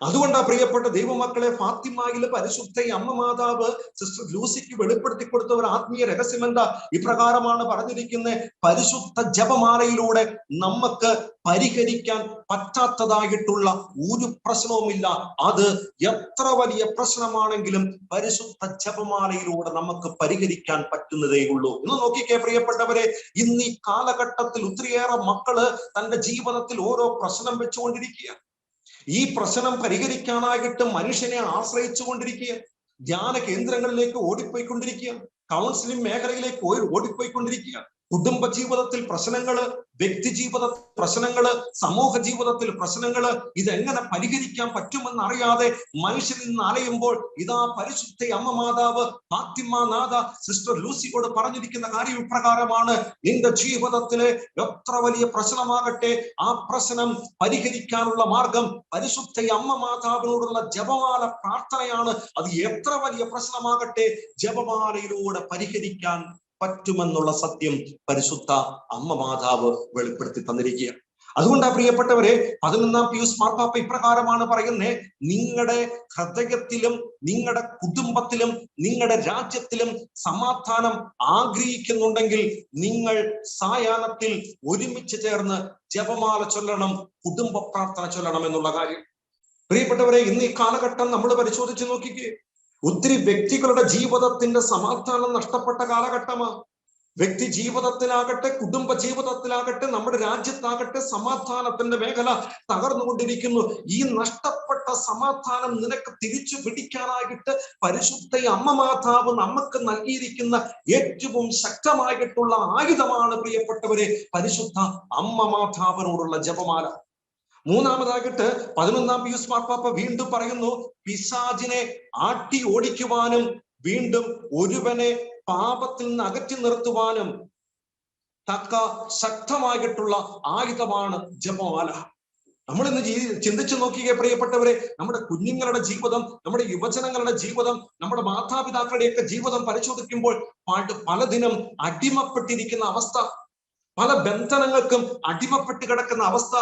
A: അതുകൊണ്ടാ പ്രിയപ്പെട്ട ദൈവമക്കളെ, ഫാത്തിമയിലെ പരിശുദ്ധ അമ്മ മാതാവ് സിസ്റ്റർ ലൂസിക്ക് വെളിപ്പെടുത്തി കൊടുത്ത ഒരു ആത്മീയ രഹസ്യം എന്താ? ഇപ്രകാരമാണ് പറഞ്ഞിരിക്കുന്നത്, പരിശുദ്ധ ജപമാലയിലൂടെ നമുക്ക് പരിഹരിക്കാൻ പറ്റാത്തതായിട്ടുള്ള ഒരു പ്രശ്നവുമില്ല. അത് എത്ര വലിയ പ്രശ്നമാണെങ്കിലും പരിശുദ്ധ ജപമാലയിലൂടെ നമുക്ക് പരിഹരിക്കാൻ പറ്റുന്നതേ ഉള്ളൂ. ഇന്ന് നോക്കിക്കേ പ്രിയപ്പെട്ടവരെ, ഇന്ന് ഈ കാലഘട്ടത്തിൽ ഒത്തിരിയേറെ മക്കള് തന്റെ ജീവിതത്തിൽ ഓരോ പ്രശ്നം വെച്ചുകൊണ്ടിരിക്കുക. ഈ പ്രശ്നം പരിഹരിക്കാനായിട്ട് മനുഷ്യനെ ആശ്രയിച്ചു കൊണ്ടിരിക്കുക, ധ്യാന കേന്ദ്രങ്ങളിലേക്ക് ഓടിപ്പോയിക്കൊണ്ടിരിക്കുക, കൗൺസിലിംഗ് മേഖലയിലേക്ക് ഓടിപ്പോയിക്കൊണ്ടിരിക്കുക. കുടുംബ ജീവിതത്തിൽ പ്രശ്നങ്ങള്, വ്യക്തി ജീവിതത്തിൽ പ്രശ്നങ്ങള്, സമൂഹ ജീവിതത്തിൽ പ്രശ്നങ്ങള്, ഇതെങ്ങനെ പരിഹരിക്കാൻ പറ്റുമെന്ന് അറിയാതെ മനുഷ്യൻ ഇന്ന് അലയുമ്പോൾ ഇതാ പരിശുദ്ധ അമ്മ മാതാവ് ഫാത്തിമ നാഥ സിസ്റ്റർ ലൂസിയോട് പറഞ്ഞിരിക്കുന്ന കാര്യം ഇപ്രകാരമാണ്: നിന്റെ ജീവിതത്തിലെ എത്ര വലിയ പ്രശ്നമാകട്ടെ, ആ പ്രശ്നം പരിഹരിക്കാനുള്ള മാർഗം പരിശുദ്ധ അമ്മ മാതാവിനോടുള്ള ജപമാല പ്രാർത്ഥനയാണ്. അത് എത്ര വലിയ പ്രശ്നമാകട്ടെ, ജപമാലയിലൂടെ പരിഹരിക്കാൻ പറ്റുമെന്നുള്ള സത്യം പരിശുദ്ധ അമ്മ മാതാവ് വെളിപ്പെടുത്തി തന്നിരിക്കുക. അതുകൊണ്ടാ പ്രിയപ്പെട്ടവരെ, 11-ാം പിയൂസ് മാർപ്പാപ്പ ഇപ്രകാരമാണ് പറയുന്നത്: നിങ്ങളുടെ ഹൃദയത്തിലും, നിങ്ങളുടെ കുടുംബത്തിലും, നിങ്ങളുടെ രാജ്യത്തിലും സമാധാനം ആഗ്രഹിക്കുന്നുണ്ടെങ്കിൽ നിങ്ങൾ സായാഹ്നത്തിൽ ഒരുമിച്ച് ചേർന്ന് ജപമാല ചൊല്ലണം, കുടുംബ പ്രാർത്ഥന ചൊല്ലണം എന്നുള്ള കാര്യം. പ്രിയപ്പെട്ടവരെ, ഇന്ന് ഈ കാലഘട്ടം നമ്മൾ പരിശോധിച്ച് നോക്കിക്കേ, ഒത്തിരി വ്യക്തികളുടെ ജീവിതത്തിന്റെ സമാധാനം നഷ്ടപ്പെട്ട കാലഘട്ടമാണ്. വ്യക്തി ജീവിതത്തിലാകട്ടെ, കുടുംബ ജീവിതത്തിലാകട്ടെ, നമ്മുടെ രാജ്യത്താകട്ടെ സമാധാനത്തിന്റെ മേഖല തകർന്നുകൊണ്ടിരിക്കുന്നു. ഈ നഷ്ടപ്പെട്ട സമാധാനം നിനക്ക് തിരിച്ചു പിടിക്കാനായിട്ട് പരിശുദ്ധ അമ്മ മാതാവ് നമുക്ക് നൽകിയിരിക്കുന്ന ഏറ്റവും ശക്തമായിട്ടുള്ള ആയുധമാണ് പ്രിയപ്പെട്ടവരെ പരിശുദ്ധ അമ്മ മാതാവിനോടുള്ള ജപമാല. മൂന്നാമതാകട്ടെ 11-ാം പിയൂസ് മാർപ്പാപ്പ വീണ്ടും പറയുന്നു, പിശാചിനെ ആട്ടി ഓടിക്കുവാനും വീണ്ടും ഒരുവനെ പാപത്തിൽ നിന്ന് അകറ്റി നിർത്തുവാനും തക്ക ശക്തമായിട്ടുള്ള ആയുധമാണ് ജപമാല. നമ്മൾ ഇന്ന് ചിന്തിച്ചു നോക്കിയേ പ്രിയപ്പെട്ടവരെ, നമ്മുടെ കുഞ്ഞുങ്ങളുടെ ജീവിതം, നമ്മുടെ യുവജനങ്ങളുടെ ജീവിതം, നമ്മുടെ മാതാപിതാക്കളുടെയൊക്കെ ജീവിതം പരിശോധിക്കുമ്പോൾ പലതിനും അടിമപ്പെട്ടിരിക്കുന്ന അവസ്ഥ, പല ബന്ധനങ്ങൾക്കും അടിമപ്പെട്ട് കിടക്കുന്ന അവസ്ഥ.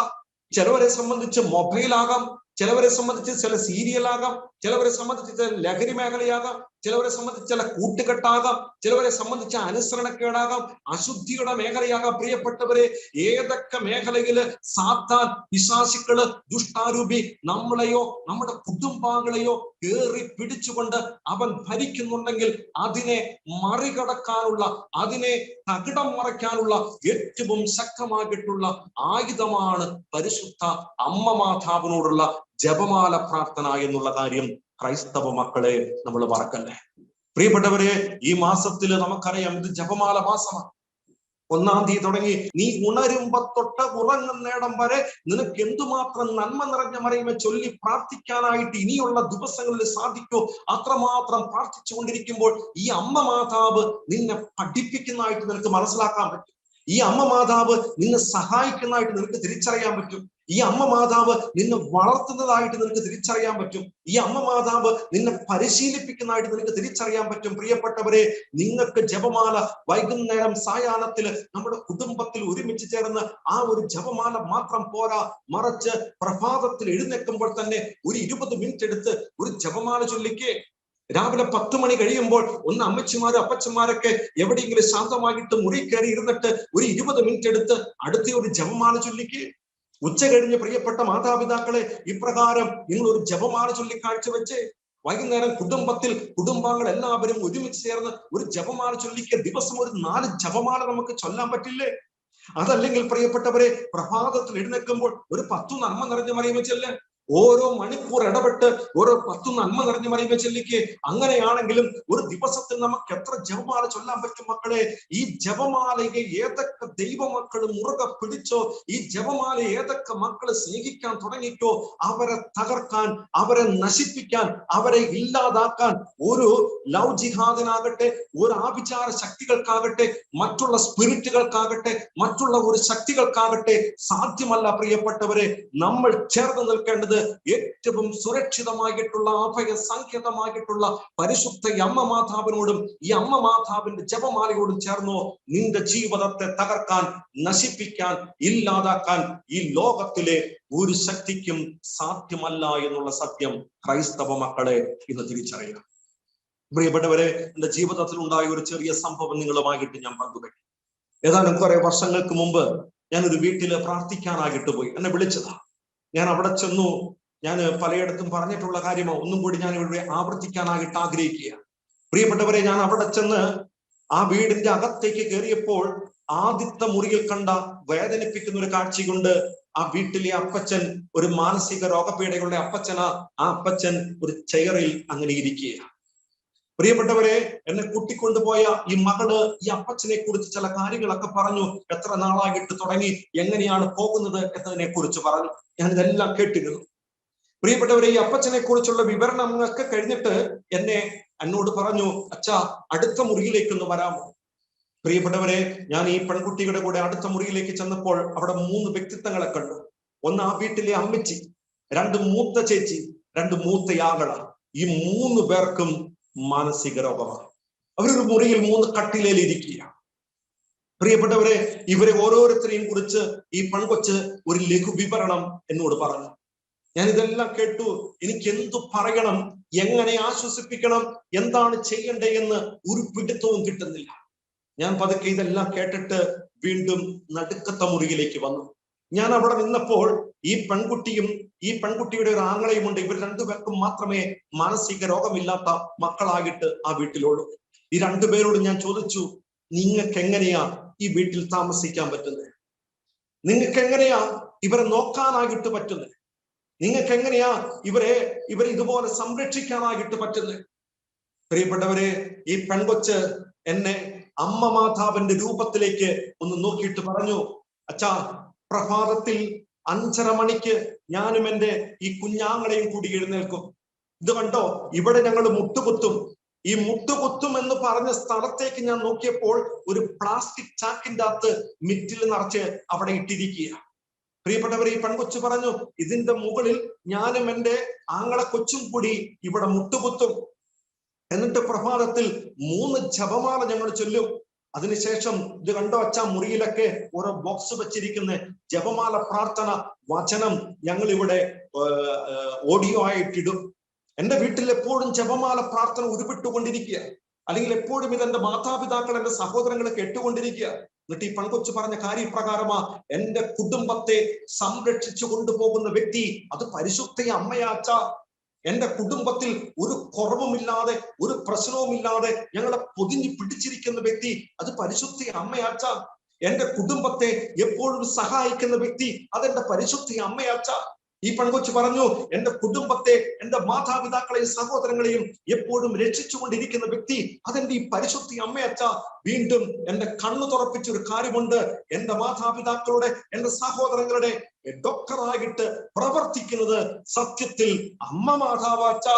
A: ചിലവരെ സംബന്ധിച്ച് മൊബൈലാകാം, ചിലവരെ സംബന്ധിച്ച് ചില സീരിയലാകാം, ചിലവരെ സംബന്ധിച്ച് ചില ലഹരി മേഖലയാകാം, ചിലവരെ സംബന്ധിച്ച് ചില കൂട്ടുകെട്ടാകാം, ചിലവരെ സംബന്ധിച്ച് അനുസരണക്കേടാകാം, അശുദ്ധിയുടെ മേഖലയാകാം. പ്രിയപ്പെട്ടവരെ, ഏതൊക്കെ മേഖലയില് സാത്താൻ, പിശാചുക്കള്, ദുഷ്ടാരൂപി നമ്മളെയോ നമ്മുടെ കുടുംബാംഗങ്ങളെയോ കേറി പിടിച്ചുകൊണ്ട് അവൻ ഭരിക്കുന്നുണ്ടെങ്കിൽ അതിനെ മറികടക്കാനുള്ള, അതിനെ തകിടം മറയ്ക്കാനുള്ള ഏറ്റവും ശക്തമായിട്ടുള്ള ആയുധമാണ് പരിശുദ്ധ അമ്മ മാതാവിനോടുള്ള ജപമാല പ്രാർത്ഥന എന്നുള്ള കാര്യം ക്രൈസ്തവ മക്കളെ നമ്മൾ മറക്കല്ലേ. പ്രിയപ്പെട്ടവരെ, ഈ മാസത്തില് നമുക്കറിയാം ഇത് ജപമാല മാസമാണ്. 1-ാം തീയതി തുടങ്ങി നീ ഉണരുമ്പോ തൊട്ട് ഉറങ്ങുന്നിടം വരെ നിനക്ക് എന്തുമാത്രം നന്മ നിറഞ്ഞ മറിയമേ ചൊല്ലി പ്രാർത്ഥിക്കാനായിട്ട് ഇനിയുള്ള ദിവസങ്ങളിൽ സാധിക്കോ അത്രമാത്രം പ്രാർത്ഥിച്ചുകൊണ്ടിരിക്കുമ്പോൾ ഈ അമ്മ മാതാവ് നിന്നെ പഠിപ്പിക്കുന്നതായിട്ട് നിനക്ക് മനസ്സിലാക്കാൻ പറ്റും. ഈ അമ്മ മാതാവ് നിന്നെ സഹായിക്കുന്നതായിട്ട് നിനക്ക് തിരിച്ചറിയാൻ പറ്റും. ഈ അമ്മ മാതാവ് നിന്നെ വളർത്തുന്നതായിട്ട് നിനക്ക് തിരിച്ചറിയാൻ പറ്റും. ഈ അമ്മ മാതാവ് നിന്നെ പരിശീലിപ്പിക്കുന്നതായിട്ട് നിനക്ക് തിരിച്ചറിയാൻ പറ്റും. പ്രിയപ്പെട്ടവരെ, നിങ്ങൾക്ക് ജപമാല വൈകുന്നേരം സായാഹ്നത്തിൽ നമ്മുടെ കുടുംബത്തിൽ ഒരുമിച്ച് ചേർന്ന് ആ ഒരു ജപമാല മാത്രം പോരാ, മറിച്ച് പ്രഭാതത്തിൽ എഴുന്നേൽക്കുമ്പോൾ തന്നെ ഒരു 20 മിനിറ്റ് എടുത്ത് ഒരു ജപമാല ചൊല്ലിക്കേ. രാവിലെ 10 മണി കഴിയുമ്പോൾ ഒന്ന് അമ്മച്ചിമാരും അപ്പച്ചന്മാരൊക്കെ എവിടെയെങ്കിലും ശാന്തമായിട്ട് മുറി കയറി ഇരുന്നിട്ട് ഒരു 20 മിനിറ്റ് എടുത്ത് അടുത്ത ഒരു ജപമാല ചൊല്ലിക്ക്. ഉച്ച കഴിഞ്ഞ് പ്രിയപ്പെട്ട മാതാപിതാക്കളെ ഇപ്രകാരം നിങ്ങൾ ഒരു ജപമാല ചൊല്ലി കാഴ്ചവെച്ച് വൈകുന്നേരം കുടുംബാംഗങ്ങൾ എല്ലാവരും ഒരുമിച്ച് ചേർന്ന് ഒരു ജപമാല ചൊല്ലിക്ക്. ദിവസം ഒരു 4 ജപമാല നമുക്ക് ചൊല്ലാൻ പറ്റില്ലേ? അതല്ലെങ്കിൽ പ്രിയപ്പെട്ടവരെ പ്രഭാതത്തിൽ എഴുന്നേൽക്കുമ്പോൾ ഒരു 10 നന്മ നിറഞ്ഞ മറിയമേ ചൊല്ല്. ഓരോ മണിക്കൂർ ഇടപെട്ട് ഓരോ 10 നന്മ നിറഞ്ഞ മറിയമേ ചൊല്ലിക്ക്. അങ്ങനെയാണെങ്കിലും ഒരു ദിവസത്തിൽ നമുക്ക് എത്ര ജപമാല ചൊല്ലാൻ പറ്റും മക്കളെ? ഈ ജപമാലയെ ഏതൊക്കെ ദൈവമക്കൾ മുറുകെ പിടിച്ചോ, ഈ ജപമാല ഏതൊക്കെ മക്കള് സ്നേഹിക്കാൻ തുടങ്ങിക്കോ, അവരെ തകർക്കാൻ, അവരെ നശിപ്പിക്കാൻ, അവരെ ഇല്ലാതാക്കാൻ ഒരു ലവ് ജിഹാദിനാകട്ടെ, ഒരു ആഭിചാര ശക്തികൾക്കാകട്ടെ, മറ്റുള്ള സ്പിരിറ്റുകൾക്കാകട്ടെ, മറ്റുള്ള ഒരു ശക്തികൾക്കാകട്ടെ സാധ്യമല്ല. പ്രിയപ്പെട്ടവരെ, നമ്മൾ ചേർന്ന് നിൽക്കേണ്ടത് ഏറ്റവും സുരക്ഷിതമായിട്ടുള്ള അഭയ സങ്കേതമായിട്ടുള്ള പരിശുദ്ധ അമ്മ മാതാവിനോടും ഈ അമ്മ മാതാവിന്റെ ജപമാലയോടും ചേർന്നോ നിന്റെ ജീവിതത്തെ തകർക്കാൻ, നശിപ്പിക്കാൻ, ഇല്ലാതാക്കാൻ ഈ ലോകത്തിലെ ഒരു ശക്തിക്കും സാധ്യമല്ല എന്നുള്ള സത്യം ക്രൈസ്തവ മക്കളെ ഇന്ന് തിരിച്ചറിയുക. പ്രിയപ്പെട്ടവരെ, എന്റെ ജീവിതത്തിൽ ഉണ്ടായ ഒരു ചെറിയ സംഭവം നിങ്ങളുമായിട്ട് ഞാൻ പങ്കുവയ്ക്കും. ഏതാനും കുറെ വർഷങ്ങൾക്ക് മുമ്പ് ഞാനൊരു വീട്ടില് പ്രാർത്ഥിക്കാനായിട്ട് പോയി. എന്നെ വിളിച്ചതാ. ഞാൻ അവിടെ ചെന്നു. ഞാൻ പലയിടത്തും പറഞ്ഞിട്ടുള്ള കാര്യമോ ഒന്നും കൂടി ഞാൻ ഇവിടെ ആവർത്തിക്കാനായിട്ട് ആഗ്രഹിക്കുക. പ്രിയപ്പെട്ടവരെ, ഞാൻ അവിടെ ചെന്ന് ആ വീടിന്റെ അകത്തേക്ക് കയറിയപ്പോൾ ആദ്യത്തെ മുറിയിൽ കണ്ട വേദനിപ്പിക്കുന്ന ഒരു കാഴ്ചയുണ്ട്. ആ വീട്ടിലെ അപ്പച്ചൻ ഒരു മാനസിക രോഗപീഠകളുടെ അപ്പച്ചനാ. ആ അപ്പച്ചൻ ഒരു ചെയറിൽ അങ്ങനെ ഇരിക്കുക. പ്രിയപ്പെട്ടവരെ, എന്നെ കൂട്ടിക്കൊണ്ടുപോയ ഈ മകള് ഈ അപ്പച്ചനെ കുറിച്ച് ചില കാര്യങ്ങളൊക്കെ പറഞ്ഞു. എത്ര നാളായിട്ട് തുടങ്ങി, എങ്ങനെയാണ് പോകുന്നത് എന്നതിനെ കുറിച്ച് പറഞ്ഞു. ഞാൻ ഇതെല്ലാം കേട്ടിരുന്നു. പ്രിയപ്പെട്ടവരെ, ഈ അപ്പച്ചനെ കുറിച്ചുള്ള വിവരണങ്ങളൊക്കെ കഴിഞ്ഞിട്ട് എന്നോട് പറഞ്ഞു, അച്ഛാ അടുത്ത മുറിയിലേക്കൊന്ന് വരാമോ? പ്രിയപ്പെട്ടവരെ, ഞാൻ ഈ പെൺകുട്ടിയുടെ കൂടെ അടുത്ത മുറിയിലേക്ക് ചെന്നപ്പോൾ അവിടെ 3 വ്യക്തിത്വങ്ങളെ കണ്ടു. ഒന്ന് ആ വീട്ടിലെ അമ്മച്ചി, 2 മൂത്ത ചേച്ചി, 2 മൂത്ത ആങ്ങള. ഈ 3 പേർക്കും മാനസിക രോഗമാണ്. അവരൊരു മുറിയിൽ 3 കട്ടിലേൽ ഇരിക്കുക. പ്രിയപ്പെട്ടവരെ, ഇവരെ ഓരോരുത്തരെയും കുറിച്ച് ഈ പെൺകൊച്ച് ഒരു ലഘു വിവരണം എന്നോട് പറഞ്ഞു. ഞാൻ ഇതെല്ലാം കേട്ടു. എനിക്ക് എന്തു പറയണം, എങ്ങനെ ആശ്വസിപ്പിക്കണം, എന്താണ് ചെയ്യണ്ടേ എന്ന് ഒരു പിടുത്തവും കിട്ടുന്നില്ല. ഞാൻ പതുക്കെ ഇതെല്ലാം കേട്ടിട്ട് വീണ്ടും നടുക്കത്തെ മുറിയിലേക്ക് വന്നു. ഞാൻ അവിടെ നിന്നപ്പോൾ ഈ പെൺകുട്ടിയും ഈ പെൺകുട്ടിയുടെ ഒരു ആങ്ങളെയുമുണ്ട്. ഇവർ 2 പേർക്കും മാത്രമേ മാനസിക രോഗമില്ലാത്ത മക്കളായിട്ട് ആ വീട്ടിലുള്ളൂ. ഈ 2 പേരോട് ഞാൻ ചോദിച്ചു, നിങ്ങൾക്ക് എങ്ങനെയാ ഈ വീട്ടിൽ താമസിക്കാൻ പറ്റുന്നത്? നിങ്ങൾക്ക് എങ്ങനെയാ ഇവരെ നോക്കാനായിട്ട് പറ്റുന്നത്? നിങ്ങൾക്ക് എങ്ങനെയാ ഇവരെ ഇതുപോലെ സംരക്ഷിക്കാനായിട്ട് പറ്റുന്നത്? പ്രിയപ്പെട്ടവരെ, ഈ പെൺകൊച്ച് എന്നെ അമ്മ മാതാവിന്റെ രൂപത്തിലേക്ക് ഒന്ന് നോക്കിയിട്ട് പറഞ്ഞു, അച്ഛാ പ്രഭാതത്തിൽ 5:30 മണിക്ക് ഞാനും എൻ്റെ ഈ കുഞ്ഞാങ്ങളെയും കൂടി എഴുന്നേൽക്കും. ഇത് കണ്ടോ, ഇവിടെ ഞങ്ങൾ മുട്ടുകുത്തും. ഈ മുട്ടുകുത്തും എന്ന് പറഞ്ഞ സ്ഥലത്തേക്ക് ഞാൻ നോക്കിയപ്പോൾ ഒരു പ്ലാസ്റ്റിക് ചാക്കിന്റെ അകത്ത് മിറ്റിൽ നിറച്ച് അവിടെ ഇട്ടിരിക്കുക. പ്രിയപ്പെട്ടവരെ, ഈ പെൺകൊച്ചു പറഞ്ഞു, ഇതിന്റെ മുകളിൽ ഞാനും എൻ്റെ ആങ്ങളെ കൊച്ചും കൂടി ഇവിടെ മുട്ടുകുത്തും. എന്നിട്ട് പ്രഭാതത്തിൽ 3 ജപമാല ഞങ്ങൾ ചൊല്ലും. അതിനുശേഷം ഇത് കണ്ടോ അച്ഛാ, മുറിയിലൊക്കെ ഓരോ ബോക്സ് വെച്ചിരിക്കുന്ന ജപമാല പ്രാർത്ഥന വചനം ഞങ്ങൾ ഇവിടെ ഓഡിയോ ആയിട്ടിടും. എന്റെ വീട്ടിൽ എപ്പോഴും ജപമാല പ്രാർത്ഥന ഉരുവിട്ടുകൊണ്ടിരിക്കുക. അല്ലെങ്കിൽ എപ്പോഴും ഇതെന്റെ മാതാപിതാക്കൾ, എന്റെ സഹോദരങ്ങൾ കേട്ടുകൊണ്ടിരിക്കുക. എന്നിട്ട് ഈ പെൺകൊച്ചു പറഞ്ഞ കാര്യപ്രകാരമാ, എന്റെ കുടുംബത്തെ സംരക്ഷിച്ചു കൊണ്ടുപോകുന്ന വ്യക്തി അത് പരിശുദ്ധ അമ്മയാച്ചാ. എന്റെ കുടുംബത്തിൽ ഒരു കുറവുമില്ലാതെ, ഒരു പ്രശ്നവുമില്ലാതെ ഞങ്ങളെ പൊതിഞ്ഞു പിടിച്ചിരിക്കുന്ന വ്യക്തി അത് പരിശുദ്ധ അമ്മയാച്ചാ. എന്റെ കുടുംബത്തെ എപ്പോഴും സഹായിക്കുന്ന വ്യക്തി അതെന്റെ പരിശുദ്ധ അമ്മയാച്ചാ. ഈ പെൺകൊച്ചു പറഞ്ഞു, എന്റെ കുടുംബത്തെ, എന്റെ മാതാപിതാക്കളെയും സഹോദരങ്ങളെയും എപ്പോഴും രക്ഷിച്ചുകൊണ്ടിരിക്കുന്ന വ്യക്തി അതെന്റെ ഈ പരിശുദ്ധ അമ്മയച്ചാ. വീണ്ടും എന്റെ കണ്ണു തുറപ്പിച്ചൊരു കാര്യമുണ്ട്, എന്റെ മാതാപിതാക്കളുടെ, എന്റെ സഹോദരങ്ങളുടെ ഡോക്ടറായിട്ട് പ്രവർത്തിക്കുന്നത് സത്യത്തിൽ അമ്മ മാതാവാച്ചാ.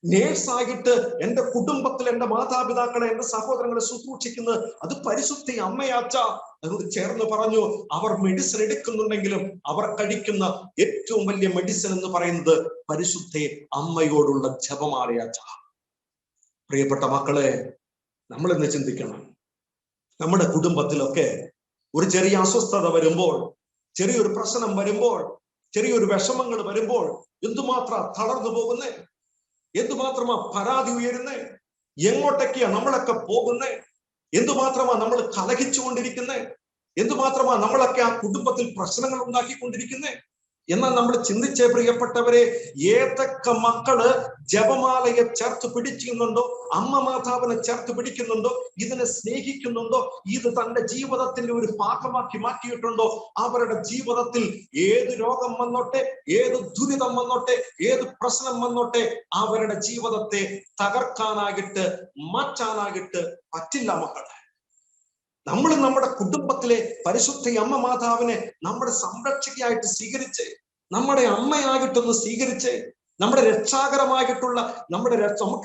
A: നേഴ്സായിട്ട് എന്റെ കുടുംബത്തിൽ എന്റെ മാതാപിതാക്കളെ, എന്റെ സഹോദരങ്ങളെ ശുശ്രൂഷിക്കുന്നത് അത് പരിശുദ്ധ അമ്മയാച്ചാ. അതിനോട് ചേർന്ന് പറഞ്ഞു, അവർ മെഡിസിൻ എടുക്കുന്നുണ്ടെങ്കിലും അവർ കഴിക്കുന്ന ഏറ്റവും വലിയ മെഡിസിൻ എന്ന് പറയുന്നത് പരിശുദ്ധ അമ്മയോടുള്ള ജപമാലയാച്ചാ. പ്രിയപ്പെട്ട മക്കളെ, നമ്മൾ ഇന്ന് ചിന്തിക്കണം, നമ്മുടെ കുടുംബത്തിലൊക്കെ ഒരു ചെറിയ അസ്വസ്ഥത വരുമ്പോൾ, ചെറിയൊരു പ്രശ്നം വരുമ്പോൾ, ചെറിയൊരു വിഷമങ്ങൾ വരുമ്പോൾ എന്തുമാത്രം തളർന്നു പോകുന്നേ. എന്തുമാത്രമാ പരാതി ഉയരുന്നേ, എങ്ങോട്ടൊക്കെയാ നമ്മളൊക്കെ പോകുന്നേ, എന്തുമാത്രമാ നമ്മൾ കലഹിച്ചുകൊണ്ടിരിക്കുന്നേ, എന്തുമാത്രമാ നമ്മളൊക്കെ ആ കുടുംബത്തിൽ പ്രശ്നങ്ങൾ ഉണ്ടാക്കിക്കൊണ്ടിരിക്കുന്നേ. എന്നാൽ നമ്മൾ ചിന്തിച്ചേ പ്രിയപ്പെട്ടവരെ, ഏതൊക്കെ മക്കള് ജപമാലയെ ചേർത്ത് പിടിക്കുന്നുണ്ടോ, അമ്മ മാതാവിനെ ചേർത്ത് പിടിക്കുന്നുണ്ടോ, ഇതിനെ സ്നേഹിക്കുന്നുണ്ടോ, ഇത് തന്റെ ജീവിതത്തിന്റെ ഒരു ഭാഗമാക്കി മാറ്റിയിട്ടുണ്ടോ, അവരുടെ ജീവിതത്തിൽ ഏത് രോഗം വന്നോട്ടെ, ഏത് ദുരിതം വന്നോട്ടെ, ഏത് പ്രശ്നം വന്നോട്ടെ, അവരുടെ ജീവിതത്തെ തകർക്കാനായിട്ട് മാറ്റാനായിട്ട് പറ്റില്ല മക്കളെ. നമ്മൾ നമ്മുടെ കുടുംബത്തിലെ പരിശുദ്ധ അമ്മ മാതാവിനെ നമ്മുടെ സംരക്ഷകയായിട്ട് സ്വീകരിച്ച്, നമ്മുടെ അമ്മയായിട്ടൊന്ന് സ്വീകരിച്ച്, നമ്മുടെ രക്ഷാകരമായിട്ടുള്ള നമുക്ക്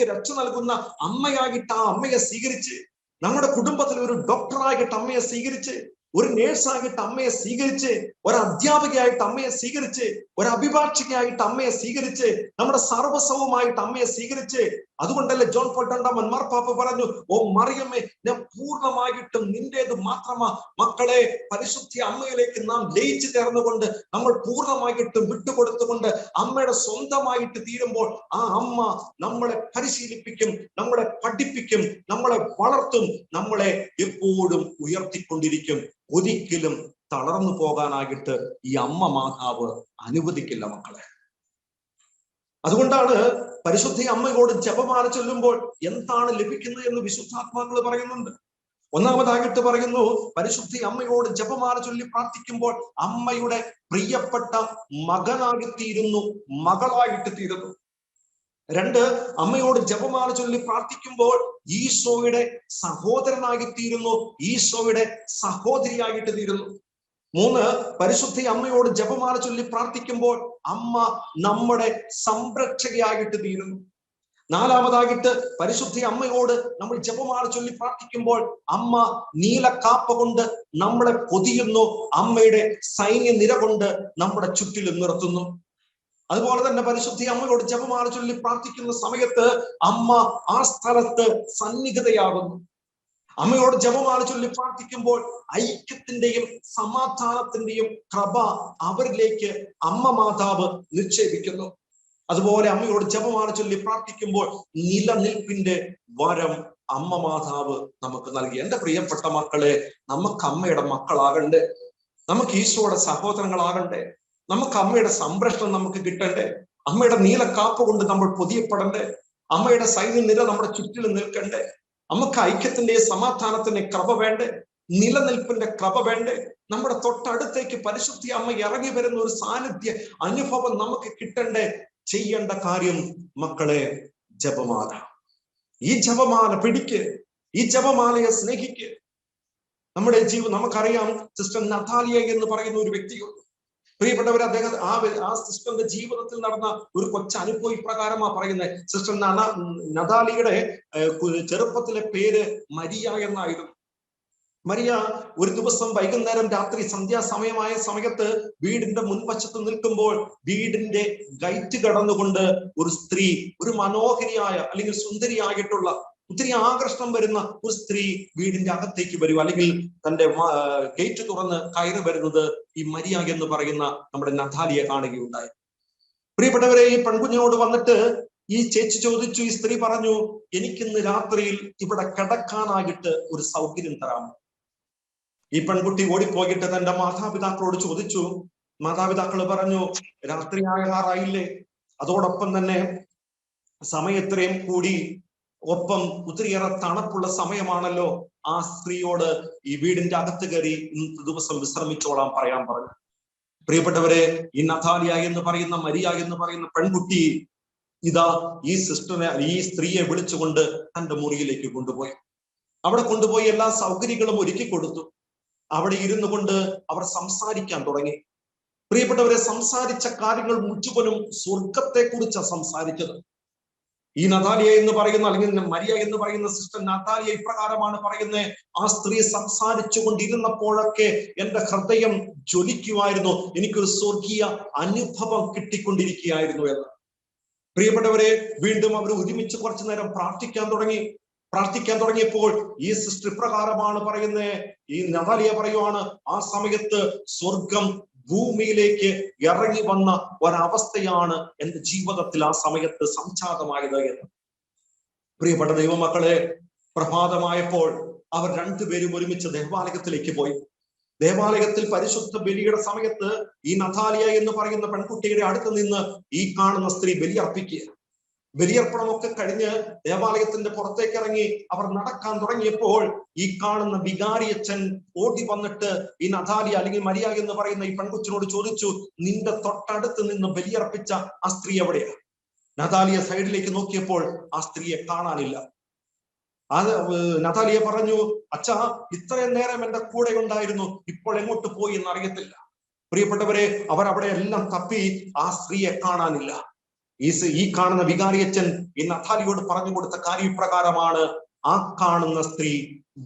A: രക്ഷ നൽകുന്ന അമ്മയായിട്ട് ആ അമ്മയെ സ്വീകരിച്ച്, നമ്മുടെ കുടുംബത്തിൽ ഒരു ഡോക്ടറായിട്ട് അമ്മയെ സ്വീകരിച്ച്, ഒരു നേഴ്സായിട്ട് അമ്മയെ സ്വീകരിച്ച്, ഒരു അധ്യാപികയായിട്ട് അമ്മയെ സ്വീകരിച്ച്, ഒരു അഭിഭാഷകയായിട്ട് അമ്മയെ സ്വീകരിച്ച്, നമ്മുടെ സർവസ്വവുമായിട്ട് അമ്മയെ സ്വീകരിച്ച്. അതുകൊണ്ടല്ലേ ജോൺ പോൾ രണ്ടാമൻ മാർപ്പാപ്പ പറഞ്ഞു, ഓ മറിയമ്മേ, ഞാൻ പൂർണ്ണമായിട്ടും നിന്റേത് മാത്രമാ. മക്കളെ, പരിശുദ്ധ അമ്മയിലേക്ക് നാം ലയിച്ചു ചേർന്നുകൊണ്ട്, നമ്മൾ പൂർണ്ണമായിട്ടും വിട്ടുകൊടുത്തുകൊണ്ട് അമ്മയുടെ സ്വന്തമായിട്ട് തീരുമ്പോൾ ആ അമ്മ നമ്മളെ പരിശീലിപ്പിക്കും, നമ്മളെ പഠിപ്പിക്കും, നമ്മളെ വളർത്തും, നമ്മളെ എപ്പോഴും ഉയർത്തിക്കൊണ്ടിരിക്കും. ഒരിക്കലും തളർന്നു പോകാനായിട്ട് ഈ അമ്മ മാതാവ് അനുവദിക്കില്ല മക്കളെ. അതുകൊണ്ടാണ് പരിശുദ്ധ അമ്മയോട് ജപമാല ചൊല്ലുമ്പോൾ എന്താണ് ലഭിക്കുന്നത് എന്ന് വിശുദ്ധാത്മാക്കൾ പറയുന്നുണ്ട്. ഒന്നാമതായിട്ട് പറയുന്നു, പരിശുദ്ധ അമ്മയോട് ജപമാല ചൊല്ലി പ്രാർത്ഥിക്കുമ്പോൾ അമ്മയുടെ പ്രിയപ്പെട്ട മകനായിത്തീരുന്നു, മകളായിട്ട് തീരുന്നു. രണ്ട്, അമ്മയോട് ജപമാല ചൊല്ലി പ്രാർത്ഥിക്കുമ്പോൾ ഈശോയുടെ സഹോദരനായിത്തീരുന്നു, ഈശോയുടെ സഹോദരിയായിട്ട് തീരുന്നു. മൂന്ന്, പരിശുദ്ധ അമ്മയോട് ജപമാല ചൊല്ലി പ്രാർത്ഥിക്കുമ്പോൾ അമ്മ നമ്മുടെ സംരക്ഷകയായിട്ട് തീരുന്നു. നാലാമതായിട്ട് പരിശുദ്ധ അമ്മയോട് നമ്മൾ ജപമാല ചൊല്ലി പ്രാർത്ഥിക്കുമ്പോൾ അമ്മ നീലക്കാപ്പ കൊണ്ട് നമ്മളെ പൊതിയുന്നു, അമ്മയുടെ സൈന്യ നിര കൊണ്ട് നമ്മുടെ ചുറ്റിലും നിർത്തുന്നു. അതുപോലെ തന്നെ പരിശുദ്ധ അമ്മയോട് ജപമാല ചൊല്ലി പ്രാർത്ഥിക്കുന്ന സമയത്ത് അമ്മ ആ സ്ഥലത്ത് സന്നിഹിതയാകുന്നു. അമ്മയോട് ജപമാല ചൊല്ലി പ്രാർത്ഥിക്കുമ്പോൾ ഐക്യത്തിന്റെയും സമാധാനത്തിന്റെയും കൃപ അവരിലേക്ക് അമ്മ മാതാവ് നിക്ഷേപിക്കുന്നു. അതുപോലെ അമ്മയോട് ജപമാല ചൊല്ലി പ്രാർത്ഥിക്കുമ്പോൾ നിലനിൽപ്പിന്റെ വരം അമ്മ മാതാവ് നമുക്ക് നൽകി. എന്റെ പ്രിയപ്പെട്ട മക്കളെ, നമുക്ക് അമ്മയുടെ മക്കളാകണ്ടേ, നമുക്ക് ഈശോയുടെ സഹോദരങ്ങളാകണ്ടേ, നമുക്ക് അമ്മയുടെ സംരക്ഷണം നമുക്ക് കിട്ടണ്ടേ, അമ്മയുടെ നീലക്കാപ്പ് കൊണ്ട് നമ്മൾ പൊതിയപ്പെടണ്ടേ, അമ്മയുടെ സൈന്യ നിര നമ്മുടെ ചുറ്റിലും നിൽക്കണ്ടേ, നമുക്ക് ഐക്യത്തിന്റെ സമാധാനത്തിന്റെ കൃപ വേണ്ടേ, നിലനിൽപ്പിന്റെ കൃപ വേണ്ടേ, നമ്മുടെ തൊട്ടടുത്തേക്ക് പരിശുദ്ധ അമ്മ ഇറങ്ങി വരുന്ന ഒരു സാന്നിധ്യ അനുഭവം നമുക്ക് കിട്ടണ്ടേ. ചെയ്യേണ്ട കാര്യം മക്കളെ ജപമാല. ഈ ജപമാല പിടിക്ക്, ഈ ജപമാലയെ സ്നേഹിക്ക്. നമ്മുടെ നമുക്കറിയാം, സിസ്റ്റർ നതാലിയ എന്ന് പറയുന്ന ഒരു വ്യക്തിയുണ്ട്. പ്രിയപ്പെട്ടവർ, അദ്ദേഹം ആ സിസ്റ്ററിന്റെ ജീവിതത്തിൽ നടന്ന ഒരു അനുഭവ ഇപ്രകാരമാ പറയുന്നത്. സിസ്റ്റർ നതാലിയുടെ ചെറുപ്പത്തിലെ പേര് മരിയ എന്നായിരുന്നു. മരിയ ഒരു ദിവസം വൈകുന്നേരം രാത്രി സന്ധ്യാസമയമായ സമയത്ത് വീടിന്റെ മുൻവശത്ത് നിൽക്കുമ്പോൾ വീടിന്റെ ഗേറ്റ് കടന്നുകൊണ്ട് ഒരു സ്ത്രീ, ഒരു മനോഹരിയായ അല്ലെങ്കിൽ സുന്ദരിയായിട്ടുള്ള ഒത്തിരി ആകർഷണം വരുന്ന ഒരു സ്ത്രീ വീടിന്റെ അകത്തേക്ക് വരും, അല്ലെങ്കിൽ തന്റെ ഗേറ്റ് തുറന്ന് കയറി വരുന്നത് ഈ മരിയ എന്ന് പറയുന്ന നമ്മുടെ നതാലിയെ കാണുകയുണ്ടായി. പ്രിയപ്പെട്ടവരെ, ഈ പെൺകുഞ്ഞിനോട് വന്നിട്ട് ഈ ചേച്ചി ചോദിച്ചു, ഈ സ്ത്രീ പറഞ്ഞു, എനിക്കിന്ന് രാത്രിയിൽ ഇവിടെ കിടക്കാനായിട്ട് ഒരു സൗകര്യം തരാമോ? ഈ പെൺകുട്ടി ഓടിപ്പോയിട്ട് തന്റെ മാതാപിതാക്കളോട് ചോദിച്ചു. മാതാപിതാക്കൾ പറഞ്ഞു, രാത്രി ആകാറായില്ലേ, അതോടൊപ്പം തന്നെ സമയത്രയും കൂടി, ഒപ്പം ഒത്തിരിയേറെ തണുപ്പുള്ള സമയമാണല്ലോ, ആ സ്ത്രീയോട് ഈ വീടിന്റെ അകത്ത് കയറി ഇന്നത്തെ ദിവസം വിശ്രമിച്ചോളാൻ പറയാൻ പറഞ്ഞു. പ്രിയപ്പെട്ടവരെ, ഈ നതാലിയ എന്ന് പറയുന്ന മരിയ എന്ന് പറയുന്ന പെൺകുട്ടി ഇതാ ഈ സിസ്റ്ററിനെ, ഈ സ്ത്രീയെ വിളിച്ചുകൊണ്ട് തന്റെ മുറിയിലേക്ക് കൊണ്ടുപോയി. അവിടെ കൊണ്ടുപോയി എല്ലാ സൗകര്യങ്ങളും ഒരുക്കി കൊടുത്തു. അവിടെ ഇരുന്നു കൊണ്ട് അവർ സംസാരിക്കാൻ തുടങ്ങി. പ്രിയപ്പെട്ടവരെ, സംസാരിച്ച കാര്യങ്ങൾ മുഴുവനും സ്വർഗത്തെ കുറിച്ചാണ് സംസാരിച്ചത്. ഈ നതാലിയ എന്ന് പറയുന്ന, അല്ലെങ്കിൽ മരിയ എന്ന് പറയുന്ന സിസ്റ്റർ നതാലിയ ഇപ്രകാരമാണ് പറയുന്നത്, ആ സ്ത്രീ സംസാരിച്ചു കൊണ്ടിരുന്നപ്പോഴൊക്കെ എന്റെ ഹൃദയം ജ്വലിക്കുമായിരുന്നു, എനിക്കൊരു സ്വർഗീയ അനുഭവം കിട്ടിക്കൊണ്ടിരിക്കുകയായിരുന്നു എന്ന്. പ്രിയപ്പെട്ടവരെ, വീണ്ടും അവർ ഒരുമിച്ച് കുറച്ചു നേരം പ്രാർത്ഥിക്കാൻ തുടങ്ങിയപ്പോൾ ഈ സിസ്റ്റർ ഇപ്രകാരമാണ് പറയുന്നത്, ഈ നതാലിയ പറയുവാണ്, ആ സമയത്ത് സ്വർഗം ഭൂമിയിലേക്ക് ഇറങ്ങി വന്ന ഒരവസ്ഥയാണ് എന്റെ ജീവിതത്തിൽ ആ സമയത്ത് സംജാതമായത് എന്ന്. പ്രിയപ്പെട്ട ദൈവമക്കളെ, പ്രഭാതമായപ്പോൾ അവർ രണ്ടുപേരും ഒരുമിച്ച് ദേവാലയത്തിലേക്ക് പോയി. ദേവാലയത്തിൽ പരിശുദ്ധ ബലിയുടെ സമയത്ത് ഈ നഥാലിയ എന്ന് പറയുന്ന പെൺകുട്ടിയുടെ അടുത്ത് നിന്ന് ഈ കാണുന്ന സ്ത്രീ ബലിയർപ്പിക്കുക. ബലിയർപ്പണമൊക്കെ കഴിഞ്ഞ് ദേവാലയത്തിന്റെ പുറത്തേക്ക് ഇറങ്ങി അവർ നടക്കാൻ തുടങ്ങിയപ്പോൾ ഈ കാണുന്ന വികാരിയച്ഛൻ ഓടി വന്നിട്ട് ഈ നഥാലിയ അല്ലെങ്കിൽ മരിയ എന്ന് പറയുന്ന ഈ പെൺകുച്ചിനോട് ചോദിച്ചു, നിന്റെ തൊട്ടടുത്ത് നിന്ന് ബലിയർപ്പിച്ച ആ സ്ത്രീ എവിടെയാ? നഥാലിയ സൈഡിലേക്ക് നോക്കിയപ്പോൾ ആ സ്ത്രീയെ കാണാനില്ല. നഥാലിയ പറഞ്ഞു, അച്ഛാ, ഇത്രയും നേരം എന്റെ കൂടെ ഉണ്ടായിരുന്നു, ഇപ്പോൾ എങ്ങോട്ട് പോയി എന്ന് അറിയത്തില്ല. പ്രിയപ്പെട്ടവരെ, അവർ അവിടെ എല്ലാം തപ്പി, ആ സ്ത്രീയെ കാണാനില്ല. ഈ കാണുന്ന വികാരിയച്ഛൻ ഈ നഥാലിയോട് പറഞ്ഞു കൊടുത്ത കാര്യപ്രകാരമാണ്, ആ കാണുന്ന സ്ത്രീ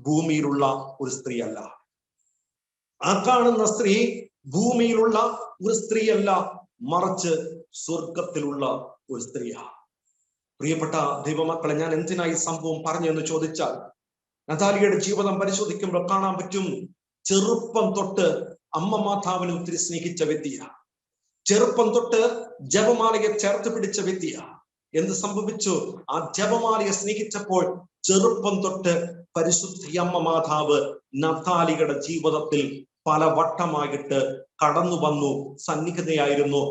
A: ഭൂമിയിലുള്ള ഒരു സ്ത്രീ അല്ല. ആ കാണുന്ന സ്ത്രീ ഭൂമിയിലുള്ള ഒരു സ്ത്രീയല്ല, മറിച്ച് സ്വർഗത്തിലുള്ള ഒരു സ്ത്രീയാണ്. പ്രിയപ്പെട്ട ദൈവമക്കളെ, ഞാൻ എന്തിനായി സംഭവം പറഞ്ഞു എന്ന് ചോദിച്ചാൽ, നഥാലിയുടെ ജീവിതം പരിശോധിക്കുമ്പോൾ കാണാൻ പറ്റും, ചെറുപ്പം തൊട്ട് അമ്മ മാതാവിനെ ഒത്തിരി സ്നേഹിച്ച വ്യക്തിയാണ്. ചെറുപ്പം തൊട്ട് ജപമാലയെ ചേർത്ത് പിടിച്ച വ്യക്തിയാണ്. എന്ത് സംഭവിച്ചു? ആ ജപമാലയെ സ്നേഹിച്ചപ്പോൾ ചെറുപ്പം തൊട്ട് പരിശുദ്ധ അമ്മ മാതാവ് നഥാലിയുടെ ജീവിതത്തിൽ പല വട്ടമായിട്ട് കടന്നു വന്നു, സന്നിഹിതയായിരുന്നു.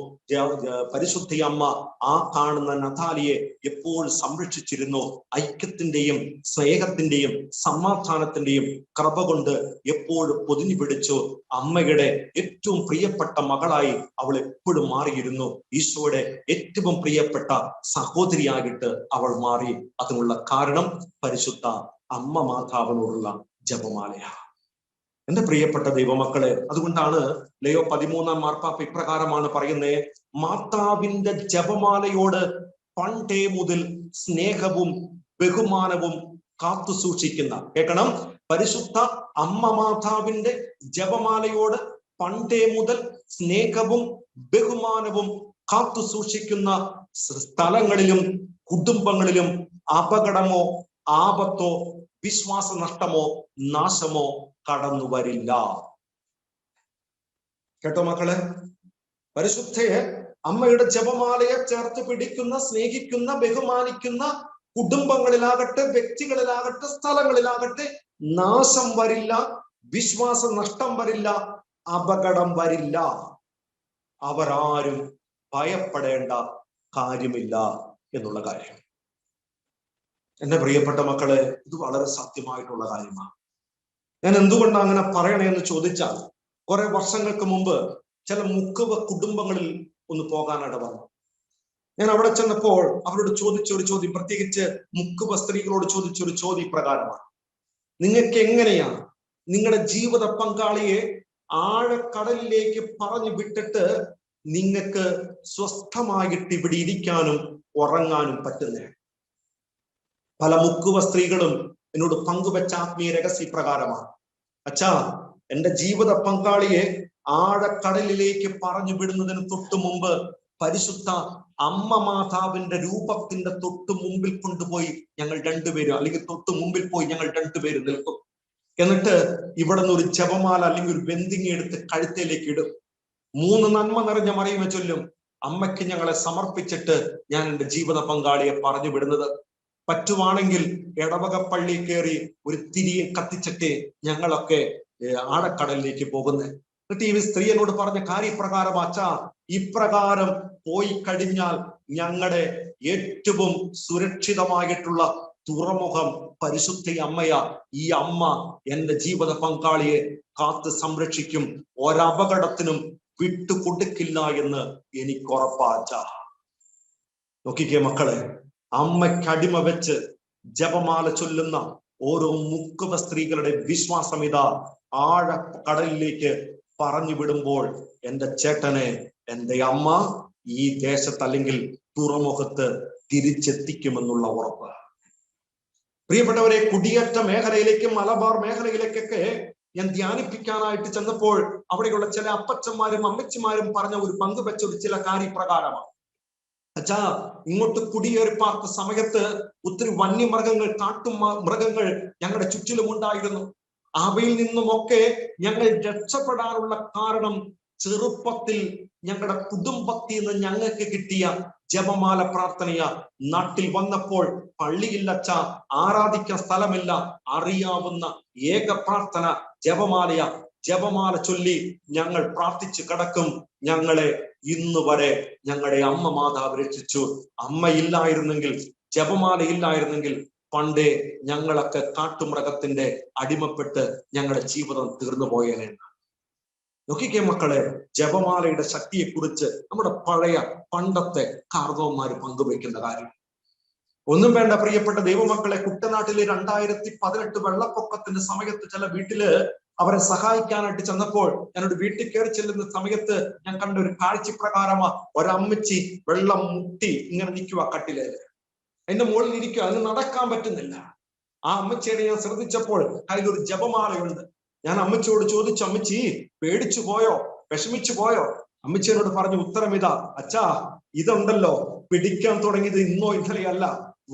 A: പരിശുദ്ധ അമ്മ ആ കാണുന്ന നഥാലിയെ എപ്പോഴും സംരക്ഷിച്ചിരുന്നു. ഐക്യത്തിന്റെയും സ്നേഹത്തിന്റെയും സമാധാനത്തിന്റെയും കൃപ കൊണ്ട് എപ്പോഴും പൊതിഞ്ഞു പിടിച്ചു. അമ്മയുടെ ഏറ്റവും പ്രിയപ്പെട്ട മകളായി അവൾ എപ്പോഴും മാറിയിരുന്നു. ഈശോയുടെ ഏറ്റവും പ്രിയപ്പെട്ട സഹോദരിയായിട്ട് അവൾ മാറി. അതിനുള്ള കാരണം പരിശുദ്ധ അമ്മ മാതാവിനോടുള്ള ജപമാലയാണ്. എന്റെ പ്രിയപ്പെട്ട ദൈവമക്കളെ, അതുകൊണ്ടാണ് ലയോ 13 മാർപ്പാപ്പ ഇപ്രകാരമാണ് പറയുന്നത്, മാതാവിന്റെ ജപമാലയോട് പണ്ടേ മുതൽ സ്നേഹവും ബഹുമാനവും കാത്തു സൂക്ഷിക്കുന്ന, കേൾക്കണം, പരിശുദ്ധ അമ്മ മാതാവിന്റെ ജപമാലയോട് പണ്ടേ മുതൽ സ്നേഹവും ബഹുമാനവും കാത്തു സൂക്ഷിക്കുന്ന സ്ഥലങ്ങളിലും കുടുംബങ്ങളിലും അപകടമോ ആപത്തോ വിശ്വാസനഷ്ടമോ നാശമോ കടന്നു വരില്ല. കേട്ടോ മക്കളെ, പരിശുദ്ധയെ അമ്മയുടെ ജപമാലയെ ചേർത്ത് പിടിക്കുന്ന, സ്നേഹിക്കുന്ന, ബഹുമാനിക്കുന്ന കുടുംബങ്ങളിലാകട്ടെ, വ്യക്തികളിലാകട്ടെ, സ്ഥലങ്ങളിലാകട്ടെ നാശം വരില്ല, വിശ്വാസ നഷ്ടം വരില്ല, അപകടം വരില്ല. അവരാരും ഭയപ്പെടേണ്ട കാര്യമില്ല എന്നുള്ള കാര്യം. എന്റെ പ്രിയപ്പെട്ട മക്കളെ, ഇത് വളരെ സത്യമായിട്ടുള്ള കാര്യമാണ്. ഞാൻ എന്തുകൊണ്ടാണ് അങ്ങനെ പറയണേ എന്ന് ചോദിച്ചാൽ, കുറെ വർഷങ്ങൾക്ക് മുമ്പ് ചില മുക്കുവ കുടുംബങ്ങളിൽ ഒന്ന് പോകാനിട വന്നു. ഞാൻ അവിടെ ചെന്നപ്പോൾ അവരോട് ചോദിച്ചൊരു ചോദ്യം, പ്രത്യേകിച്ച് മുക്കുവ സ്ത്രീകളോട് ചോദിച്ചൊരു ചോദ്യം പ്രകാരമാണ്, നിങ്ങൾക്ക് എങ്ങനെയാണ് നിങ്ങളുടെ ജീവിത പങ്കാളിയെ ആഴക്കടലിലേക്ക് പറഞ്ഞു വിട്ടിട്ട് നിങ്ങൾക്ക് സ്വസ്ഥമായിട്ട് ഇവിടെ ഇരിക്കാനും ഉറങ്ങാനും പറ്റുന്നേ? പല മുക്കുവ സ്ത്രീകളും എന്നോട് പങ്കുവെച്ച ആത്മീയ രഹസ്യ പ്രകാരമാണ്, അച്ഛാ, എന്റെ ജീവിത പങ്കാളിയെ ആഴക്കടലിലേക്ക് പറഞ്ഞു വിടുന്നതിന് തൊട്ടു മുമ്പ് പരിശുദ്ധ അമ്മ മാതാവിന്റെ രൂപത്തിന്റെ തൊട്ടു മുമ്പിൽ കൊണ്ടുപോയി ഞങ്ങൾ രണ്ടുപേരും, അല്ലെങ്കിൽ തൊട്ടു മുമ്പിൽ പോയി ഞങ്ങൾ രണ്ടുപേരും നിൽക്കും. എന്നിട്ട് ഇവിടെ നിന്ന് ഒരു ജപമാല അല്ലെങ്കിൽ ഒരു ബന്ധിങ്ങി എടുത്ത് കഴുത്തേലേക്ക് ഇടും. 3 നന്മ നിറഞ്ഞ മറിയുമ ചൊല്ലും, അമ്മയ്ക്ക് ഞങ്ങളെ സമർപ്പിച്ചിട്ട് ഞാൻ എന്റെ ജീവിത പങ്കാളിയെ പറഞ്ഞു വിടുന്നത്. പറ്റുവാണെങ്കിൽ ഇടവക പള്ളി കയറി ഒരു തിരിയെ കത്തിച്ചിട്ട് ഞങ്ങളൊക്കെ ആഴക്കടലിലേക്ക് പോകുന്നത്. എന്നിട്ട് ഈ സ്ത്രീ എന്നോട് പറഞ്ഞ കാര്യപ്രകാരം, അച്ഛാ, ഇപ്രകാരം പോയി കഴിഞ്ഞാൽ ഞങ്ങളുടെ ഏറ്റവും സുരക്ഷിതമായിട്ടുള്ള തുറമുഖം പരിശുദ്ധ അമ്മയാ. ഈ അമ്മ എന്റെ ജീവിത പങ്കാളിയെ കാത്ത് സംരക്ഷിക്കും, ഒരപകടത്തിനും വിട്ടുകൊടുക്കില്ല എന്ന് എനിക്ക് ഉറപ്പാച്ച. നോക്കിക്കേ മക്കളെ, അമ്മയ്ക്ക് അടിമ വെച്ച് ജപമാല ചൊല്ലുന്ന ഓരോ മുക്കുവ സ്ത്രീകളുടെ വിശ്വാസം ഇതാ, ആഴക്കടലിലേക്ക് പറഞ്ഞു വിടുമ്പോൾ എന്റെ ചേട്ടനെ എന്റെ അമ്മ ഈ ദേശത്ത് അല്ലെങ്കിൽ തുറമുഖത്ത് തിരിച്ചെത്തിക്കുമെന്നുള്ള ഉറപ്പ്. പ്രിയപ്പെട്ടവരെ, കുടിയേറ്റ മേഖലയിലേക്കും മലബാർ മേഖലയിലേക്കൊക്കെ ഞാൻ ധ്യാനിപ്പിക്കാനായിട്ട് ചെന്നപ്പോൾ അവിടെയുള്ള ചില അപ്പച്ചന്മാരും അമ്മച്ചിമാരും പറഞ്ഞ ഒരു പങ്കുവെച്ച ഒരു ചില കാര്യപ്രകാരമാണ്. അച്ഛാ, ഇങ്ങോട്ട് കുടിയേറി പാർത്ത സമയത്ത് ഒത്തിരി വന്യമൃഗങ്ങൾ, മൃഗങ്ങൾ ഞങ്ങളുടെ ചുറ്റിലും ഉണ്ടായിരുന്നു. അവയിൽ നിന്നുമൊക്കെ ഞങ്ങൾ രക്ഷപ്പെടാനുള്ള കാരണം ചെറുപ്പത്തിൽ ഞങ്ങളുടെ കുടുംബത്തിൽ നിന്ന് ഞങ്ങൾക്ക് കിട്ടിയ ജപമാല പ്രാർത്ഥനയ. നാട്ടിൽ വന്നപ്പോൾ പള്ളിയില്ലച്ച, ആരാധിക്കാൻ സ്ഥലമില്ല, അറിയാവുന്ന ഏക പ്രാർത്ഥന ജപമാലയ. ജപമാല ചൊല്ലി ഞങ്ങൾ പ്രാർത്ഥിച്ചു കിടക്കും. ഞങ്ങളെ ഇന്ന് വരെ ഞങ്ങളുടെ അമ്മ മാതാവ് രക്ഷിച്ചു. അമ്മയില്ലായിരുന്നെങ്കിൽ, ജപമാല ഇല്ലായിരുന്നെങ്കിൽ പണ്ടേ ഞങ്ങളൊക്കെ കാട്ടുമൃഗത്തിന്റെ അടിമപ്പെട്ട് ഞങ്ങളുടെ ജീവിതം തീർന്നു പോയേനെ. നോക്കിക്കേ മക്കളെ, ജപമാലയുടെ ശക്തിയെ കുറിച്ച് നമ്മുടെ പണ്ടത്തെ കാർന്നവന്മാര് പങ്കുവയ്ക്കുന്ന കാര്യം. ഒന്നും വേണ്ട പ്രിയപ്പെട്ട ദൈവമക്കളെ, കുട്ടനാട്ടിലെ 2018 വെള്ളപ്പൊക്കത്തിന്റെ സമയത്ത് ചില വീട്ടില് അവരെ സഹായിക്കാനായിട്ട് ചെന്നപ്പോൾ, ഞാനൊരു വീട്ടിൽ കയറി ചെല്ലുന്ന സമയത്ത് ഞാൻ കണ്ട ഒരു കാഴ്ചപ്രകാരമാ, ഒരമ്മച്ചി വെള്ളം മുട്ടി ഇങ്ങനെ നിൽക്കുക കട്ടിലേല്. അതിന്റെ മുകളിൽ ഇരിക്കുക, അതിന് നടക്കാൻ പറ്റുന്നില്ല. ആ അമ്മച്ചിയുടെ ഞാൻ ശ്രദ്ധിച്ചപ്പോൾ കയ്യിലൊരു ജപമാലയുണ്ട്. ഞാൻ അമ്മച്ചിയോട് ചോദിച്ചു, അമ്മച്ചി പേടിച്ചു പോയോ, വിഷമിച്ചു പോയോ? അമ്മച്ചിയോട് പറഞ്ഞു ഉത്തരം ഇതാ, അച്ഛാ ഇതുണ്ടല്ലോ പിടിക്കാൻ തുടങ്ങിയത് ഇന്നോ ഇന്നലെയല്ല,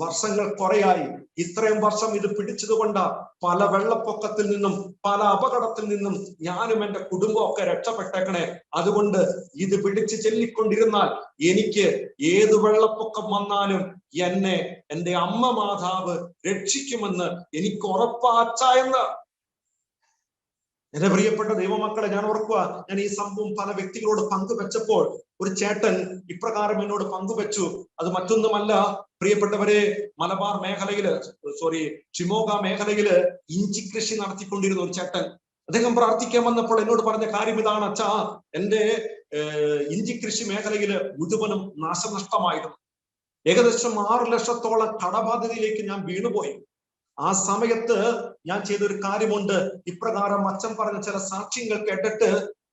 A: വർഷങ്ങൾ കുറയായി. ഇത്രയും വർഷം ഇത് പിടിച്ചത് കൊണ്ട് പല വെള്ളപ്പൊക്കത്തിൽ നിന്നും പല അപകടത്തിൽ നിന്നും ഞാനും എന്റെ കുടുംബമൊക്കെ രക്ഷപ്പെട്ടേക്കണേ. അതുകൊണ്ട് ഇത് പിടിച്ച് ചെല്ലിക്കൊണ്ടിരുന്നാൽ എനിക്ക് ഏത് വെള്ളപ്പൊക്കം വന്നാലും എന്നെ എന്റെ അമ്മ മാതാവ് രക്ഷിക്കുമെന്ന് എനിക്ക് ഉറപ്പാച്ച എന്ന്. എന്റെ പ്രിയപ്പെട്ട ദൈവമക്കളെ, ഞാൻ ഓർക്കുക, ഞാൻ ഈ സംഭവം പല വ്യക്തികളോട് പങ്കുവെച്ചപ്പോൾ ഒരു ചേട്ടൻ ഇപ്രകാരം എന്നോട് പങ്കുവെച്ചു. അത് മറ്റൊന്നുമല്ല പ്രിയപ്പെട്ടവരെ, മലബാർ മേഖലയില്, ഷിമോഗ മേഖലയില് ഇഞ്ചി കൃഷി നടത്തിക്കൊണ്ടിരുന്ന ഒരു ചേട്ടൻ. അദ്ദേഹം പ്രാർത്ഥിക്കാൻ വന്നപ്പോൾ എന്നോട് പറഞ്ഞ കാര്യം ഇതാണ്, അച്ഛാ എന്റെ ഇഞ്ചി കൃഷി മേഖലയില് മുഴുവനും നാശനഷ്ടമായിരുന്നു. ഏകദേശം 6 ലക്ഷത്തോളം കടബാധ്യതയിലേക്ക് ഞാൻ വീണുപോയി. ആ സമയത്ത് ഞാൻ ചെയ്തൊരു കാര്യമുണ്ട്. ഇപ്രകാരം അച്ഛൻ പറഞ്ഞ ചില സാക്ഷ്യങ്ങൾ കേട്ടിട്ട്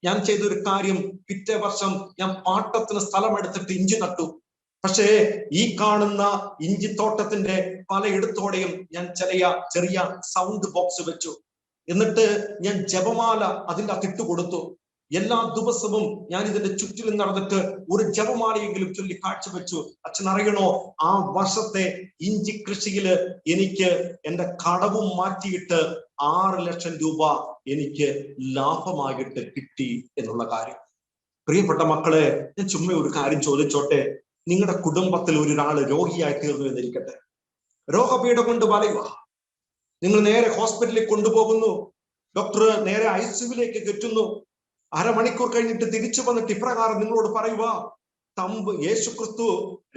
A: ഞാൻ ചെയ്തൊരു കാര്യം, പിറ്റേ വർഷം ഞാൻ പാട്ടത്തിന് സ്ഥലം എടുത്തിട്ട് ഇഞ്ചി നട്ടു. പക്ഷേ ഈ കാണുന്ന ഇഞ്ചിത്തോട്ടത്തിന്റെ പലയിടത്തോടെയും ഞാൻ ചെറിയ സൗണ്ട് ബോക്സ് വെച്ചു. എന്നിട്ട് ഞാൻ ജപമാല അതിൻ്റെ അകത്ത് കൊടുത്തു. എല്ലാ ദിവസവും ഞാൻ ഇതിന്റെ ചുറ്റിലും നടന്നിട്ട് ഒരു ജപമാലയെങ്കിലും ചൊല്ലി കാഴ്ചവെച്ചു. അച്ഛൻ അറിയണോ, ആ വർഷത്തെ ഇഞ്ചി കൃഷിയില് എനിക്ക് എന്റെ കടവും മാറ്റിയിട്ട് 6 ലക്ഷം രൂപ എനിക്ക് ലാഭമായിട്ട് കിട്ടി എന്നുള്ള കാര്യം. പ്രിയപ്പെട്ട മക്കളെ, ഞാൻ ചുമ്മാ ഒരു കാര്യം ചോദിച്ചോട്ടെ. നിങ്ങളുടെ കുടുംബത്തിൽ ഒരാള് രോഗിയായി തീർന്നു എന്നിരിക്കട്ടെ. രോഗപീഠ കൊണ്ട് വലയുക. നിങ്ങൾ നേരെ ഹോസ്പിറ്റലിൽ കൊണ്ടുപോകുന്നു. ഡോക്ടർ നേരെ ICUവിലേക്ക് കെട്ടുന്നു. അരമണിക്കൂർ കഴിഞ്ഞിട്ട് തിരിച്ചു വന്നിട്ട് ഇപ്രകാരം നിങ്ങളോട് പറയുക, യേശു ക്രിസ്തു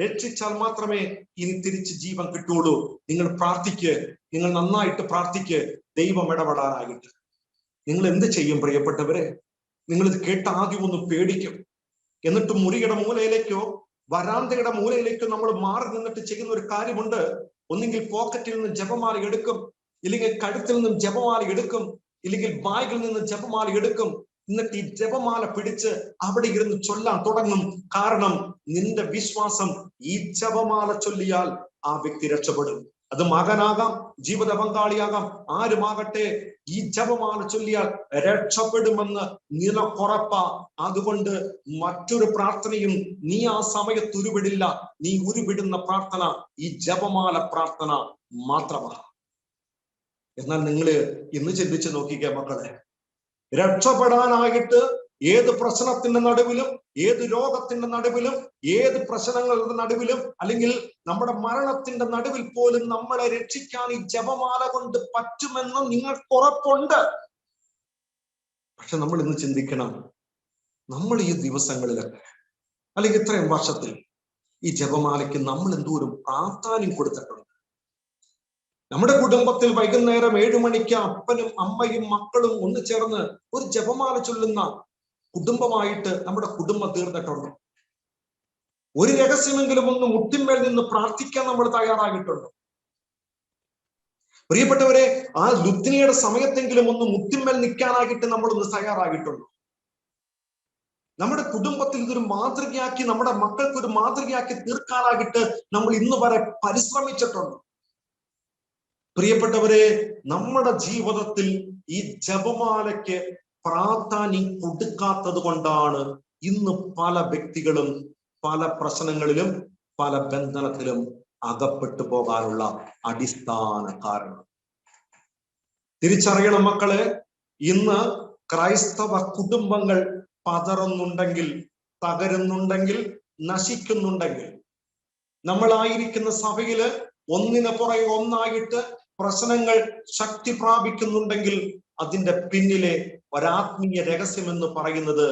A: രക്ഷിച്ചാൽ മാത്രമേ ഇനി തിരിച്ച് ജീവൻ കിട്ടുള്ളൂ. നിങ്ങൾ പ്രാർത്ഥിക്ക്, നിങ്ങൾ നന്നായിട്ട് പ്രാർത്ഥിക്ക്, ദൈവം ഇടപെടാനായിട്ട്. നിങ്ങൾ എന്ത് ചെയ്യും പ്രിയപ്പെട്ടവരെ? നിങ്ങൾ ഇത് കേട്ട ആദ്യം ഒന്ന് പേടിക്കും. എന്നിട്ട് മുറിയുടെ മൂലയിലേക്കോ വരാന്തയുടെ മൂലയിലേക്കോ നമ്മൾ മാറി നിന്നിട്ട് ചെയ്യുന്ന ഒരു കാര്യമുണ്ട്. ഒന്നുകിൽ പോക്കറ്റിൽ നിന്ന് ജപമാല എടുക്കും, ഇല്ലെങ്കിൽ കഴുത്തിൽ നിന്നും ജപമാല എടുക്കും, ഇല്ലെങ്കിൽ ബാഗിൽ നിന്ന് ജപമാല എടുക്കും. എന്നിട്ട് ഈ ജപമാല പിടിച്ച് അവിടെ ഇരുന്ന് ചൊല്ലാൻ തുടങ്ങും. കാരണം നിന്റെ വിശ്വാസം ഈ ജപമാല ചൊല്ലിയാൽ ആ വ്യക്തി രക്ഷപ്പെടും. അത് മകനാകാം, ജീവിത പങ്കാളിയാകാം, ആരുമാകട്ടെ, ഈ ജപമാല ചൊല്ലിയാൽ രക്ഷപ്പെടുമെന്ന് നിനക്കുറപ്പാ. അതുകൊണ്ട് മറ്റൊരു പ്രാർത്ഥനയും നീ ആ സമയത്ത് ഉരുവിടില്ല. നീ ഉരുവിടുന്ന പ്രാർത്ഥന ഈ ജപമാല പ്രാർത്ഥന മാത്രമാണ്. എന്നാൽ നിങ്ങൾ ഇന്ന് ചിന്തിച്ച് നോക്കിക്കേ മക്കളെ, രക്ഷപ്പെടാനായിട്ട് ഏത് പ്രശ്നത്തിന്റെ നടുവിലും, ഏത് രോഗത്തിന്റെ നടുവിലും, ഏത് പ്രശ്നങ്ങളുടെ നടുവിലും, അല്ലെങ്കിൽ നമ്മുടെ മരണത്തിന്റെ നടുവിൽ പോലും നമ്മളെ രക്ഷിക്കാൻ ഈ ജപമാല കൊണ്ട് പറ്റുമെന്ന് നിങ്ങൾക്ക് ഉറപ്പുണ്ട്. പക്ഷെ നമ്മൾ ഇന്ന് ചിന്തിക്കണം, നമ്മൾ ഈ ദിവസങ്ങളിലൊക്കെ അല്ലെങ്കിൽ ഇത്രയും വർഷത്തിൽ ഈ ജപമാലയ്ക്ക് നമ്മൾ എന്തോരം പ്രാധാന്യം കൊടുത്തിട്ടുണ്ട്. നമ്മുടെ കുടുംബത്തിൽ വൈകുന്നേരം 7 മണിക്ക് അപ്പനും അമ്മയും മക്കളും ഒന്ന് ചേർന്ന് ഒരു ജപമാല ചൊല്ലുന്ന കുടുംബമായിട്ട് നമ്മുടെ കുടുംബം തീർന്നിട്ടുണ്ട്. ഒരു രഹസ്യമെങ്കിലും ഒന്ന് മുട്ടിന്മേൽ നിന്ന് പ്രാർത്ഥിക്കാൻ നമ്മൾ തയ്യാറായിട്ടുണ്ട്. പ്രിയപ്പെട്ടവരെ, ആ ലുത്തിനിയുടെ സമയത്തെങ്കിലും ഒന്ന് മുട്ടിന്മേൽ നിൽക്കാനായിട്ട് നമ്മളൊന്ന് തയ്യാറായിട്ടുണ്ട്. നമ്മുടെ കുടുംബത്തിൽ ഇതൊരു മാതൃകയാക്കി, നമ്മുടെ മക്കൾക്ക് ഒരു മാതൃകയാക്കി തീർക്കാനായിട്ട് നമ്മൾ ഇന്ന് വരെ പരിശ്രമിച്ചിട്ടുണ്ട്. പ്രിയപ്പെട്ടവരെ, നമ്മുടെ ജീവിതത്തിൽ ഈ ജപമാലയ്ക്ക് പ്രാധാന്യം കൊടുക്കാത്തത് കൊണ്ടാണ് ഇന്ന് പല വ്യക്തികളും പല പ്രശ്നങ്ങളിലും പല ബന്ധനത്തിലും അകപ്പെട്ടു പോകാനുള്ള അടിസ്ഥാന കാരണം. തിരിച്ചറിയണം മക്കളെ, ഇന്ന് ക്രൈസ്തവ കുടുംബങ്ങൾ പതറുന്നുണ്ടെങ്കിൽ, തകരുന്നുണ്ടെങ്കിൽ, നശിക്കുന്നുണ്ടെങ്കിൽ, നമ്മളായിരിക്കുന്ന സഭയില് ഒന്നിന് പുറകെ ഒന്നായിട്ട് പ്രശ്നങ്ങൾ ശക്തി പ്രാപിക്കുന്നുണ്ടെങ്കിൽ അതിന്റെ പിന്നിലെ ഒരാത്മീയ രഹസ്യം എന്ന് പറയുന്നത്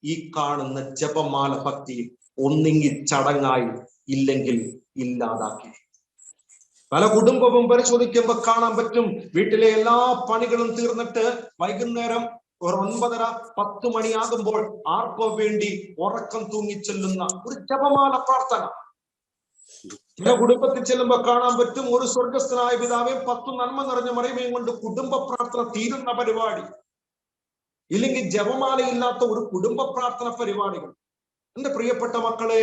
A: ഈ കാണുന്ന ജപമാല ഭക്തി ഒന്നെങ്കിൽ ചടങ്ങായി, ഇല്ലെങ്കിൽ ഇല്ലാതാക്കി. പല കുടുംബവും പരിശോധിക്കുമ്പോൾ കാണാൻ പറ്റും, വീട്ടിലെ എല്ലാ പണികളും തീർന്നിട്ട് വൈകുന്നേരം ഒരു 9:30-10 മണിയാകുമ്പോൾ ആർക്കോ വേണ്ടി ഉറക്കം തൂങ്ങിച്ചെല്ലുന്ന ഒരു ജപമാല പ്രാർത്ഥന. ചില കുടുംബത്തിൽ ചെല്ലുമ്പോ കാണാൻ പറ്റും, ഒരു സ്വർഗസ്ഥനായ പിതാവേ 10 നന്മ നിറഞ്ഞ മറിയമേയും കൊണ്ട് കുടുംബ പ്രാർത്ഥന തീരുന്ന പരിപാടി, ഇല്ലെങ്കിൽ ജപമാലയില്ലാത്ത ഒരു കുടുംബ പ്രാർത്ഥന പരിപാടികൾ. എന്റെ പ്രിയപ്പെട്ട മക്കളെ,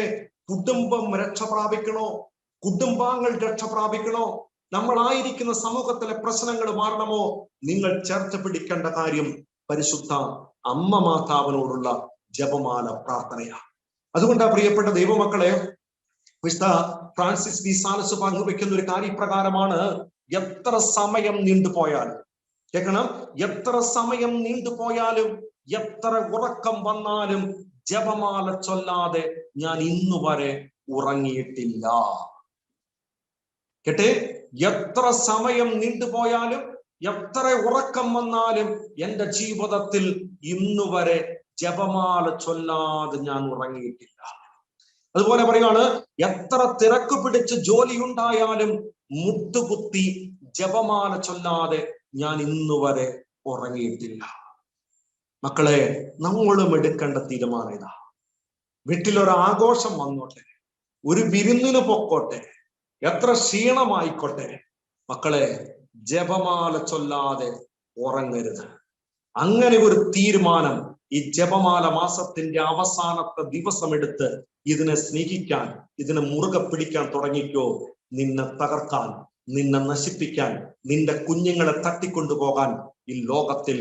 A: കുടുംബം രക്ഷ പ്രാപിക്കണോ, കുടുംബാംഗങ്ങൾ രക്ഷ പ്രാപിക്കണോ, നമ്മളായിരിക്കുന്ന സമൂഹത്തിലെ പ്രശ്നങ്ങൾ മാറണമോ, നിങ്ങൾ ചേർത്ത് പിടിക്കേണ്ട കാര്യം പരിശുദ്ധ അമ്മ മാതാവിനോടുള്ള ജപമാല പ്രാർത്ഥനയാണ്. അതുകൊണ്ടാ പ്രിയപ്പെട്ട ദൈവമക്കളെ, വിശുദ്ധ ഫ്രാൻസിസ് ഡി സാലസ് പങ്കുവെക്കുന്ന ഒരു കാര്യപ്രകാരമാണ്, എത്ര സമയം നീണ്ടുപോയാലും, കേൾക്കണം, എത്ര സമയം നീണ്ടുപോയാലും, എത്ര ഉറക്കം വന്നാലും ജപമാല ചൊല്ലാതെ ഞാൻ ഇന്നുവരെ ഉറങ്ങിയിട്ടില്ല. കേട്ടെ, എത്ര സമയം നീണ്ടുപോയാലും, എത്ര ഉറക്കം വന്നാലും എന്റെ ജീവിതത്തിൽ ഇന്നുവരെ ജപമാല ചൊല്ലാതെ ഞാൻ ഉറങ്ങിയിട്ടില്ല. അതുപോലെ പറയാണ്, എത്ര തിരക്ക് പിടിച്ച് ജോലി ഉണ്ടായാലും മുട്ടുകുത്തി ജപമാല ചൊല്ലാതെ ഞാൻ ഇന്നുവരെ ഉറങ്ങിയിട്ടില്ല. മക്കളെ, നമ്മളും എടുക്കേണ്ട തീരുമാനം ഇതാ. വീട്ടിലൊരു ആഘോഷം വന്നോട്ടെ, ഒരു വിരുന്നിന് പൊക്കോട്ടെ, എത്ര ക്ഷീണമായിക്കോട്ടെ, മക്കളെ ജപമാല ചൊല്ലാതെ ഉറങ്ങരുത്. അങ്ങനെ ഒരു തീരുമാനം ഈ ജപമാല മാസത്തിന്റെ അവസാനത്തെ ദിവസം എടുത്ത് ഇതിനെ സ്നേഹിക്കാൻ, ഇതിനെ മുറുകെ പിടിക്കാൻ തുടങ്ങിക്കോ. നിന്നെ തകർക്കാൻ, നിന്നെ നശിപ്പിക്കാൻ, നിന്റെ കുഞ്ഞുങ്ങളെ തട്ടിക്കൊണ്ടുപോകാൻ ഈ ലോകത്തിൽ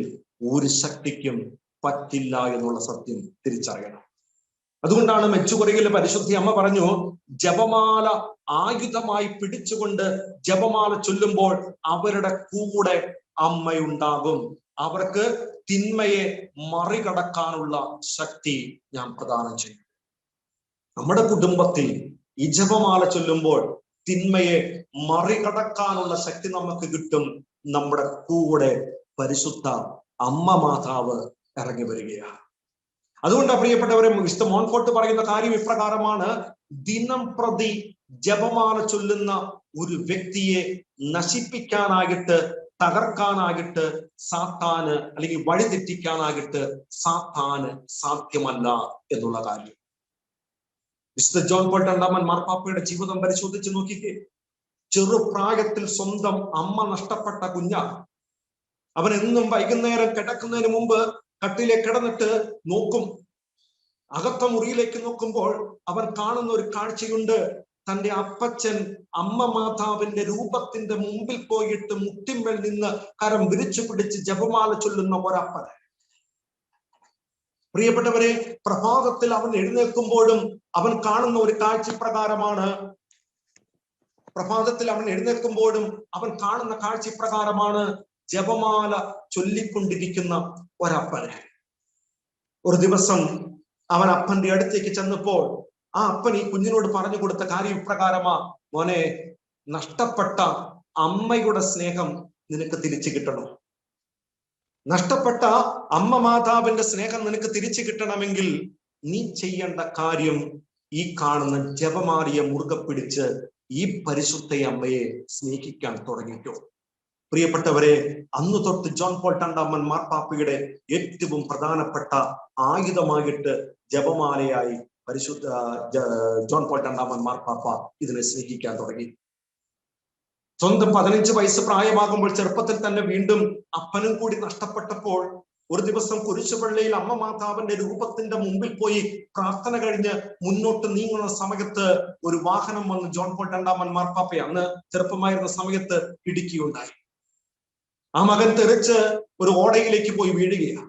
A: ഒരു ശക്തിക്കും പറ്റില്ല എന്നുള്ള സത്യം തിരിച്ചറിയണം. അതുകൊണ്ടാണ് മെച്ചുകുറിയിലെ പരിശുദ്ധി അമ്മ പറഞ്ഞു, ജപമാല ആയുധമായി പിടിച്ചുകൊണ്ട് ജപമാല ചൊല്ലുമ്പോൾ അവരുടെ കൂടെ അമ്മയുണ്ടാകും. അവർക്ക് തിന്മയെ മറികടക്കാനുള്ള ശക്തി ഞാൻ പ്രദാനം ചെയ്യും. നമ്മുടെ കുടുംബത്തിൽ ഈ ജപമാല ചൊല്ലുമ്പോൾ തിന്മയെ മറികടക്കാനുള്ള ശക്തി നമുക്ക് കിട്ടും. നമ്മുടെ കൂടെ പരിശുദ്ധ അമ്മ മാതാവ് ഇറങ്ങി വരികയാണ്. അതുകൊണ്ട് പ്രിയപ്പെട്ടവരെ, വിശുദ്ധ മോൺഫോർട്ട് പറയുന്ന കാര്യം ഇപ്രകാരമാണ്, ദിനം പ്രതി ജപമാല ചൊല്ലുന്ന ഒരു വ്യക്തിയെ നശിപ്പിക്കാനായിട്ട്, തകർക്കാനായിട്ട് സാത്താന്, അല്ലെങ്കിൽ വഴിതെറ്റിക്കാനായിട്ട് സാത്താന് സാധ്യമല്ല എന്നുള്ള കാര്യം. വിശുദ്ധ ജോൺ പോൾ രണ്ടാമൻ മാർപ്പാപ്പയുടെ ജീവിതം പരിശോധിച്ച് നോക്കിക്കേ. ചെറുപ്രായത്തിൽ സ്വന്തം അമ്മ നഷ്ടപ്പെട്ട കുഞ്ഞാ. അവൻ എന്നും വൈകുന്നേരം കിടക്കുന്നതിന് മുമ്പ് കട്ടിലെ കിടന്നിട്ട് നോക്കും. അകത്ത മുറിയിലേക്ക് നോക്കുമ്പോൾ അവൻ കാണുന്ന ഒരു കാഴ്ചയുണ്ട്. തന്റെ അപ്പച്ചൻ അമ്മ മാതാവിന്റെ രൂപത്തിന്റെ മുമ്പിൽ പോയിട്ട് മുട്ടിന്മേൽ നിന്ന് കരം വിരിച്ചു പിടിച്ച് ജപമാല ചൊല്ലുന്ന ഒരപ്പൻ. പ്രിയപ്പെട്ടവരെ, പ്രഭാതത്തിൽ അവൻ എഴുന്നേൽക്കുമ്പോഴും അവൻ കാണുന്ന ഒരു കാഴ്ച പ്രകാരമാണ്. അവൻ കാണുന്ന കാഴ്ച പ്രകാരമാണ് ജപമാല ചൊല്ലിക്കൊണ്ടിരിക്കുന്ന ഒരപ്പന്. ഒരു ദിവസം അവൻ അപ്പന്റെ അടുത്തേക്ക് ചെന്നപ്പോൾ ആ അപ്പൻ ഈ കുഞ്ഞിനോട് പറഞ്ഞു കൊടുത്ത കാര്യം ഇപ്രകാരമാ: മോനെ, നഷ്ടപ്പെട്ട അമ്മയുടെ സ്നേഹം നിനക്ക് തിരിച്ചു കിട്ടണം. നഷ്ടപ്പെട്ട അമ്മ മാതാവിന്റെ സ്നേഹം നിനക്ക് തിരിച്ചു കിട്ടണമെങ്കിൽ നീ ചെയ്യേണ്ട കാര്യം ഈ കാണുന്ന ജപമാലയെ മുറുകെ പിടിച്ച് ഈ പരിശുദ്ധ അമ്മയെ സ്നേഹിക്കാൻ തുടങ്ങിക്കോ. പ്രിയപ്പെട്ടവരെ, അന്നു തൊട്ട് ജോൺ പോൾ രണ്ടാമൻ മാർപ്പാപ്പയുടെ ഏറ്റവും പ്രധാനപ്പെട്ട ആയുധമായിട്ട് ജപമാലയായി പരിശുദ്ധ ജോൺ പോൾ രണ്ടാമൻ മാർപ്പാപ്പ ഇതിനെ സ്നേഹിക്കാൻ തുടങ്ങി. സ്വന്തം 15 വയസ്സ് പ്രായമാകുമ്പോൾ ചെറുപ്പത്തിൽ തന്നെ വീണ്ടും അപ്പനും കൂടി നഷ്ടപ്പെട്ടപ്പോൾ ഒരു ദിവസം കുരിശുപള്ളിയിൽ അമ്മ മാതാവിന്റെ രൂപത്തിന്റെ മുമ്പിൽ പോയി പ്രാർത്ഥന കഴിഞ്ഞ് മുന്നോട്ട് നീങ്ങുന്ന സമയത്ത് ഒരു വാഹനം വന്ന് ജോൺ പോൾ രണ്ടാമൻ മാർപ്പാപ്പയെ, അന്ന് ചെറുപ്പമായിരുന്ന സമയത്ത്, ഇടുക്കിയുണ്ടായി. ആ മകൻ തെറിച്ച് ഒരു ഓടയിലേക്ക് പോയി വീഴുകയാണ്.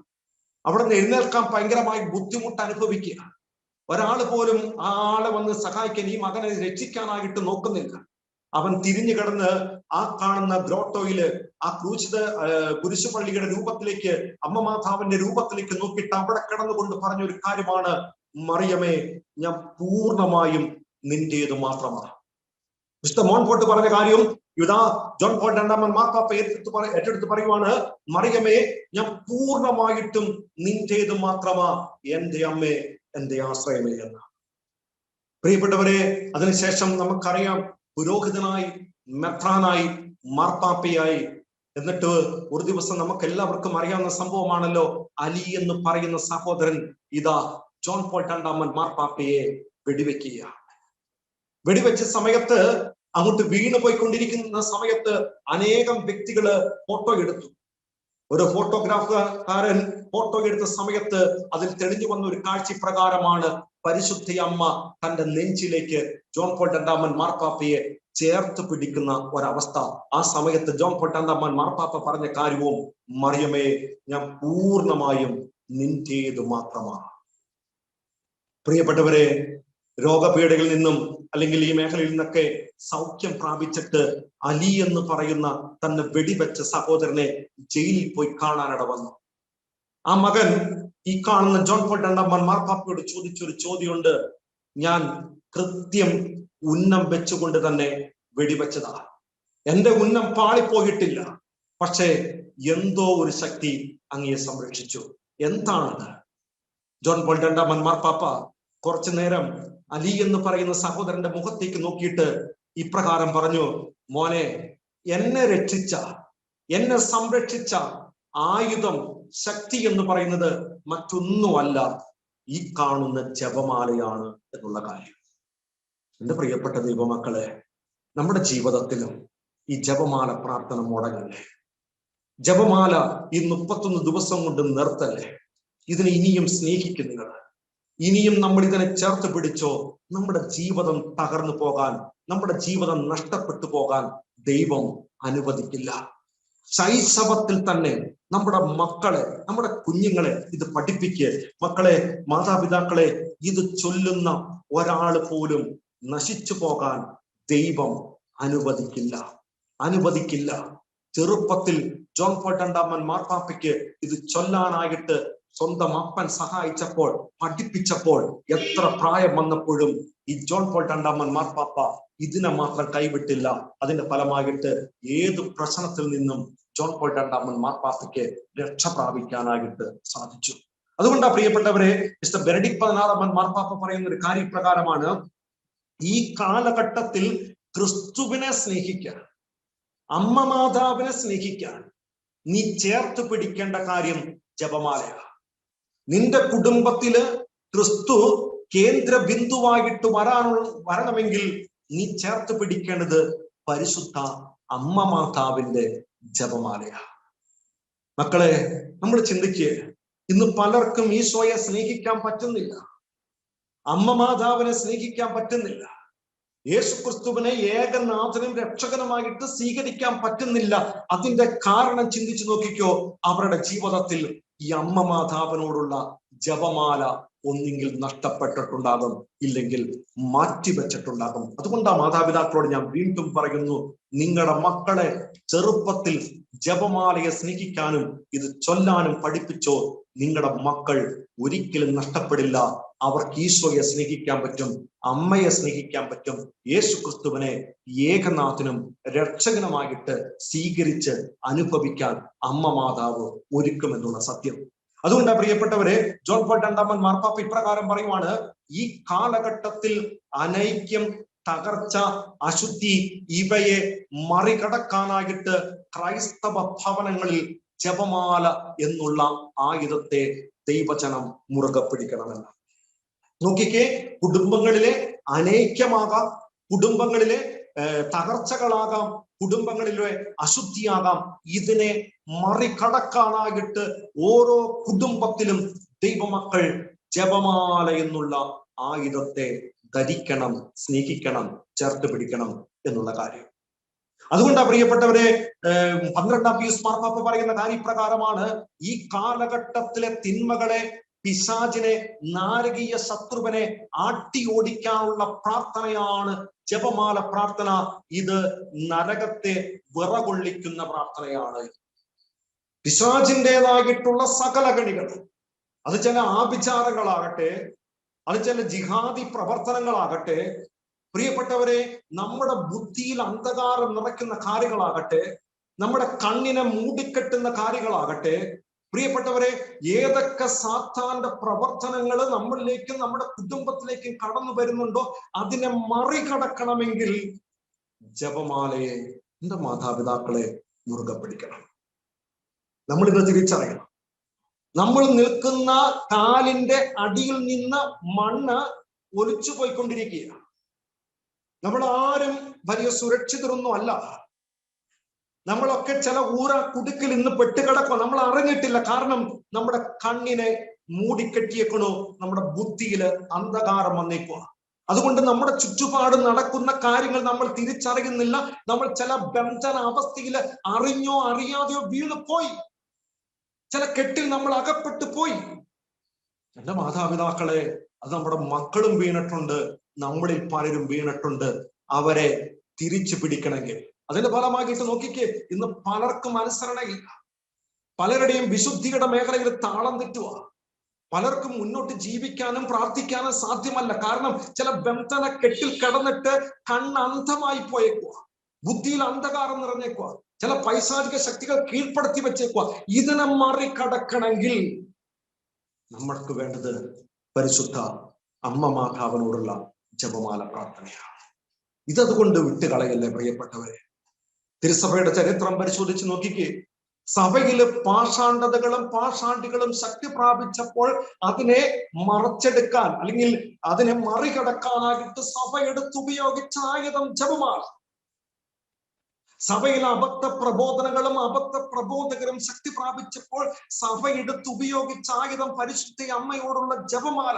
A: അവിടെ നിന്ന് എഴുന്നേൽക്കാൻ ഭയങ്കരമായി ബുദ്ധിമുട്ട് അനുഭവിക്കുക. ഒരാൾ പോലും ആ ആളെ വന്ന് സഹായിക്കാൻ, ഈ മകനെ രക്ഷിക്കാനായിട്ട് നോക്കുന്നില്ല. അവൻ തിരിഞ്ഞു കിടന്ന് ആ കാണുന്ന ഗ്രോട്ടോയില് ആ കുരിശുപള്ളിയുടെ രൂപത്തിലേക്ക്, അമ്മ മാതാവിന്റെ രൂപത്തിലേക്ക് നോക്കിയിട്ട് അവിടെ കിടന്നുകൊണ്ട് പറഞ്ഞ ഒരു കാര്യമാണ്, മറിയമേ ഞാൻ പൂർണ്ണമായും നിന്റേത് മാത്രമാണ്. വിശുദ്ധ മോൻപോട്ട് പറഞ്ഞ കാര്യം ഇതാ ജോൺ പോൾ രണ്ടാമൻ മാർപ്പാപ്പ ഏറ്റെടുത്ത് പറയുവാണ്, മറിയമേ ഞാൻ പൂർണ്ണമായിട്ടും നിന്റേത് മാത്രമാ, എന്റെ അമ്മേ, എന്റെ ആശ്രയമേ എന്ന്. പ്രിയപ്പെട്ടവരെ, അതിനുശേഷം നമുക്കറിയാം, പുരോഹിതനായി, മെത്രാനായി, മാർപ്പാപ്പയായി. എന്നിട്ട് ഒരു ദിവസം നമുക്ക് എല്ലാവർക്കും അറിയാവുന്ന സംഭവമാണല്ലോ, അലി എന്ന് പറയുന്ന സഹോദരൻ ഇതാ ജോൺ പോൾ രണ്ടാമൻ മാർപ്പാപ്പയെ വെടിവെക്കുക. വെടിവെച്ച സമയത്ത്, അങ്ങോട്ട് വീണു പോയിക്കൊണ്ടിരിക്കുന്ന സമയത്ത് അനേകം വ്യക്തികള് ഫോട്ടോ എടുത്തു. ഒരു ഫോട്ടോഗ്രാഫുകാരൻ ഫോട്ടോ എടുത്ത സമയത്ത് അതിൽ തെളിഞ്ഞു വന്ന ഒരു കാഴ്ച പ്രകാരമാണ് പരിശുദ്ധ അമ്മ തന്റെ നെഞ്ചിലേക്ക് ജോൺ പോൾ രണ്ടാമൻ മാർപ്പാപ്പയെ ചേർത്ത് പിടിക്കുന്ന ഒരവസ്ഥ. ആ സമയത്ത് ജോൺ പോൾ രണ്ടാമൻ മാർപ്പാപ്പ പറഞ്ഞ കാര്യവും, മറിയമേ ഞാൻ പൂർണ്ണമായും നിന്റേത് മാത്രമാണ്. പ്രിയപ്പെട്ടവരെ, രോഗപീഠകളിൽ നിന്നും അല്ലെങ്കിൽ ഈ മേഖലയിൽ നിന്നൊക്കെ സൗഖ്യം പ്രാപിച്ചിട്ട് അലി എന്ന് പറയുന്ന തന്നെ വെടിവെച്ച സഹോദരനെ ജയിലിൽ പോയി കാണാനിട വന്നു. ആ മകൻ ഈ കാണുന്ന ജോൺ പോൾ രണ്ടാമൻ മാർപ്പാപ്പയോട് ചോദിച്ചൊരു ചോദ്യമുണ്ട്, ഞാൻ കൃത്യം ഉന്നം വെച്ചുകൊണ്ട് തന്നെ വെടിവെച്ചതാ, എന്റെ ഉന്നം പാളിപ്പോയിട്ടില്ല, പക്ഷേ എന്തോ ഒരു ശക്തി അങ്ങയെ സംരക്ഷിച്ചു. എന്താണത്? ജോൺ പോൾ രണ്ടാമൻ മാർപ്പാപ്പ കുറച്ചു നേരം അലി എന്ന് പറയുന്ന സഹോദരന്റെ മുഖത്തേക്ക് നോക്കിയിട്ട് ഇപ്രകാരം പറഞ്ഞു, മോനെ, എന്നെ രക്ഷിച്ച, എന്നെ സംരക്ഷിച്ച ആയുധം, ശക്തി എന്ന് പറയുന്നത് മറ്റൊന്നുമല്ല, ഈ കാണുന്ന ജപമാലയാണ് എന്നുള്ള കാര്യം. എന്റെ പ്രിയപ്പെട്ട ദൈവമക്കളെ, നമ്മുടെ ജീവിതത്തിലും ഈ ജപമാല പ്രാർത്ഥന മുടങ്ങല്ലേ? ജപമാല ഈ 31 ദിവസം കൊണ്ട് നിർത്തല്ലേ? ഇതിനെ ഇനിയും സ്നേഹിക്കുന്നവർ, ഇനിയും നമ്മൾ ഇതിനെ ചേർത്ത് പിടിച്ചോ, നമ്മുടെ ജീവിതം തകർന്നു പോകാൻ, നമ്മുടെ ജീവിതം നഷ്ടപ്പെട്ടു പോകാൻ ദൈവം അനുവദിക്കില്ല. ശൈശവത്തിൽ തന്നെ നമ്മുടെ മക്കളെ, നമ്മുടെ കുഞ്ഞുങ്ങളെ ഇത് പഠിപ്പിക്കുക. മക്കളെ, മാതാപിതാക്കളെ, ഇത് ചൊല്ലുന്ന ഒരാൾ പോലും നശിച്ചു പോകാൻ ദൈവം അനുവദിക്കില്ല. ചെറുപ്പത്തിൽ ജോൺ പോൾ രണ്ടാമൻ മാർപ്പാപ്പയ്ക്ക് ഇത് ചൊല്ലാനായിട്ട് സ്വന്തം അപ്പൻ സഹായിച്ചപ്പോൾ, പഠിപ്പിച്ചപ്പോൾ, എത്ര പ്രായം വന്നപ്പോഴും ഈ ജോൺ പോൾ രണ്ടാമൻ മാർപ്പാപ്പ ഇതിനെ മാത്രം കൈവിട്ടില്ല. അതിന്റെ ഫലമായിട്ട് ഏത് പ്രശ്നത്തിൽ നിന്നും ജോൺ പോൾ രണ്ടാമൻ മാർപ്പാപ്പയ്ക്ക് രക്ഷ പ്രാപിക്കാനായിട്ട് സാധിച്ചു. അതുകൊണ്ടാണ് പ്രിയപ്പെട്ടവരെ, മിസ്റ്റർ ബെനഡിക്ട് 16 മാർപ്പാപ്പ പറയുന്ന ഒരു കാര്യപ്രകാരമാണ്, ഈ കാലഘട്ടത്തിൽ ക്രിസ്തുവിനെ സ്നേഹിക്കാൻ, അമ്മ മാതാവിനെ സ്നേഹിക്കാൻ നീ ചേർത്ത് പിടിക്കേണ്ട കാര്യം ജപമാലയാണ്. നിന്റെ കുടുംബത്തില് ക്രിസ്തു കേന്ദ്ര ബിന്ദുവായിട്ട് വരണമെങ്കിൽ നീ ചേർത്ത് പിടിക്കേണ്ടത് പരിശുദ്ധ അമ്മ മാതാവിന്റെ ജപമാലയാണ്. മക്കളെ, നമ്മൾ ചിന്തിക്കുക, ഇന്ന് പലർക്കും ഈശോയെ സ്നേഹിക്കാൻ പറ്റുന്നില്ല, അമ്മ മാതാവിനെ സ്നേഹിക്കാൻ പറ്റുന്നില്ല, യേശു ക്രിസ്തുവിനെ ഏകനാഥനും രക്ഷകനുമായിട്ട് സ്വീകരിക്കാൻ പറ്റുന്നില്ല. അതിന്റെ കാരണം ചിന്തിച്ചു നോക്കിക്കോ, അവരുടെ ജീവിതത്തിൽ ഈ അമ്മ മാതാവിനോടുള്ള ജപമാല ഒന്നെങ്കിൽ നഷ്ടപ്പെട്ടിട്ടുണ്ടാകും, ഇല്ലെങ്കിൽ മാറ്റിവെച്ചിട്ടുണ്ടാകും. അതുകൊണ്ടാണ് മാതാപിതാക്കളോട് ഞാൻ വീണ്ടും പറയുന്നു, നിങ്ങളുടെ മക്കളെ ചെറുപ്പത്തിൽ ജപമാലയെ സ്നേഹിക്കാനും ഇത് ചൊല്ലാനും പഠിപ്പിച്ചോ, നിങ്ങളുടെ മക്കൾ ഒരിക്കലും നഷ്ടപ്പെടില്ല. അവർക്ക് ഈശോയെ സ്നേഹിക്കാൻ പറ്റും, അമ്മയെ സ്നേഹിക്കാൻ പറ്റും, യേശു ക്രിസ്തുവിനെ ഏകനാഥനും രക്ഷകനുമായിട്ട് സ്വീകരിച്ച് അനുഭവിക്കാൻ അമ്മ മാതാവ് ഒരുക്കുമെന്നുള്ള സത്യം. അതുകൊണ്ടാണ് പ്രിയപ്പെട്ടവരെ, ജോൺ പോൾ രണ്ടാമൻ മാർപ്പാപ്പ ഇപ്രകാരം പറയുവാണ്, ഈ കാലഘട്ടത്തിൽ അനൈക്യം, തകർച്ച, അശുദ്ധി ഇവയെ മറികടക്കാനായിട്ട് ക്രൈസ്തവ ഭവനങ്ങളിൽ ജപമാല എന്നുള്ള ആയുധത്തെ ദൈവജനം മുറുകെ പിടിക്കണമെന്ന്. നോക്കിക്കേ, കുടുംബങ്ങളിലെ അനൈക്യമാകാം, കുടുംബങ്ങളിലെ തകർച്ചകളാകാം, കുടുംബങ്ങളിലെ അശുദ്ധിയാകാം, ഇതിനെ മറികടക്കാനായിട്ട് ഓരോ കുടുംബത്തിലും ദൈവമക്കൾ ജപമാല എന്നുള്ള ആയുധത്തെ ധരിക്കണം, സ്നേഹിക്കണം, ചേർത്ത് പിടിക്കണം എന്നുള്ള കാര്യം. അതുകൊണ്ടാണ് പ്രിയപ്പെട്ടവരെ, 12 പീയൂസ് മാർപ്പാപ്പ പറയുന്ന കാര്യപ്രകാരമാണ്, ഈ കാലഘട്ടത്തിലെ തിന്മകളെ പിശാചിനെ, നാരകീയ ശത്രുവിനെ ആട്ടി ഓടിക്കാനുള്ള പ്രാർത്ഥനയാണ് ജപമാല പ്രാർത്ഥന. ഇത് നരകത്തെ വിറകൊള്ളിക്കുന്ന പ്രാർത്ഥനയാണ്. പിശാചിൻ്റെതായിട്ടുള്ള സകല കണികൾ, അത് ചില ആഭിചാരങ്ങളാകട്ടെ, അത് ചില ജിഹാദി പ്രവർത്തനങ്ങളാകട്ടെ, പ്രിയപ്പെട്ടവരെ നമ്മുടെ ബുദ്ധിയിൽ അന്ധകാരം നിറയ്ക്കുന്ന കാര്യങ്ങളാകട്ടെ, നമ്മുടെ കണ്ണിനെ മൂടിക്കെട്ടുന്ന കാര്യങ്ങളാകട്ടെ, പ്രിയപ്പെട്ടവരെ ഏതൊക്കെ സാത്താന്റെ പ്രവർത്തനങ്ങൾ നമ്മളിലേക്കും നമ്മുടെ കുടുംബത്തിലേക്കും കടന്നു വരുന്നുണ്ടോ അതിനെ മറികടക്കണമെങ്കിൽ ജപമാലയെ എന്റെ മാതാപിതാക്കളെ മുറുകെ പിടിക്കണം. നമ്മളിത് തിരിച്ചറിയണം. നമ്മൾ നിൽക്കുന്ന കാലിന്റെ അടിയിൽ നിന്ന് മണ്ണ് ഒലിച്ചു പോയിക്കൊണ്ടിരിക്കുകയാണ്. നമ്മൾ ആരും വലിയ സുരക്ഷിതരൊന്നും അല്ല. നമ്മളൊക്കെ ചില കുടുക്കിൽ ഇന്ന് പെട്ടുകിടക്കുക നമ്മൾ അറിഞ്ഞിട്ടില്ല. കാരണം നമ്മുടെ കണ്ണിനെ മൂടിക്കെട്ടിയേക്കണോ, നമ്മുടെ ബുദ്ധിയില് അന്ധകാരം വന്നേക്കുക. അതുകൊണ്ട് നമ്മുടെ ചുറ്റുപാട് നടക്കുന്ന കാര്യങ്ങൾ നമ്മൾ തിരിച്ചറിയുന്നില്ല. നമ്മൾ ചില ബന്ധന അവസ്ഥയിൽ അറിഞ്ഞോ അറിയാതെയോ വീണു പോയി. ചില കെട്ടിൽ നമ്മൾ അകപ്പെട്ടു പോയി. എന്റെ മാതാപിതാക്കളെ, അത് നമ്മുടെ മക്കളും വീണിട്ടുണ്ട്, നമ്മളിൽ പലരും വീണിട്ടുണ്ട്. അവരെ തിരിച്ചു പിടിക്കണമെങ്കിൽ അതിന്റെ ഫലമായിട്ട് നോക്കിക്കേ, ഇന്ന് പലർക്കും അനുസരണയില്ല. പലരുടെയും വിശുദ്ധിയുടെ മേഖലയിൽ താളം തെറ്റുക. പലർക്കും മുന്നോട്ട് ജീവിക്കാനും പ്രാർത്ഥിക്കാനും സാധ്യമല്ല. കാരണം ചില ബന്ധന കെട്ടിൽ കിടന്നിട്ട് കണ്ണന്ധമായി പോയേക്കുക, ബുദ്ധിയിൽ അന്ധകാരം നിറഞ്ഞേക്കുക, ചില പൈശാചിക ശക്തികൾ കീഴ്പ്പെടുത്തി വെച്ചേക്കുക. ഇതിനെ മറികടക്കണമെങ്കിൽ നമ്മൾക്ക് വേണ്ടത് പരിശുദ്ധ അമ്മ മാതാവിനോടുള്ള ജപമാല പ്രാർത്ഥനയാണ്. ഇതതുകൊണ്ട് വിട്ടുകളയല്ലേ പ്രിയപ്പെട്ടവരെ. തിരുസഭയുടെ ചരിത്രം പരിശോധിച്ച് നോക്കിക്കേ. സഭയില് പാഷാണ്ഡതകളും പാഷാണ്ടികളും ശക്തി പ്രാപിച്ചപ്പോൾ അതിനെ മറച്ചെടുക്കാൻ അല്ലെങ്കിൽ അതിനെ മറികടക്കാനായിട്ട് സഭ എടുത്തുപയോഗിച്ച ആയുധം ജപമാല. സഭയിലെ അബദ്ധ പ്രബോധനങ്ങളും അബദ്ധ പ്രബോധകരും ശക്തി പ്രാപിച്ചപ്പോൾ സഭ എടുത്തുപയോഗിച്ച ആയുധം പരിശുദ്ധ അമ്മയോടുള്ള ജപമാല.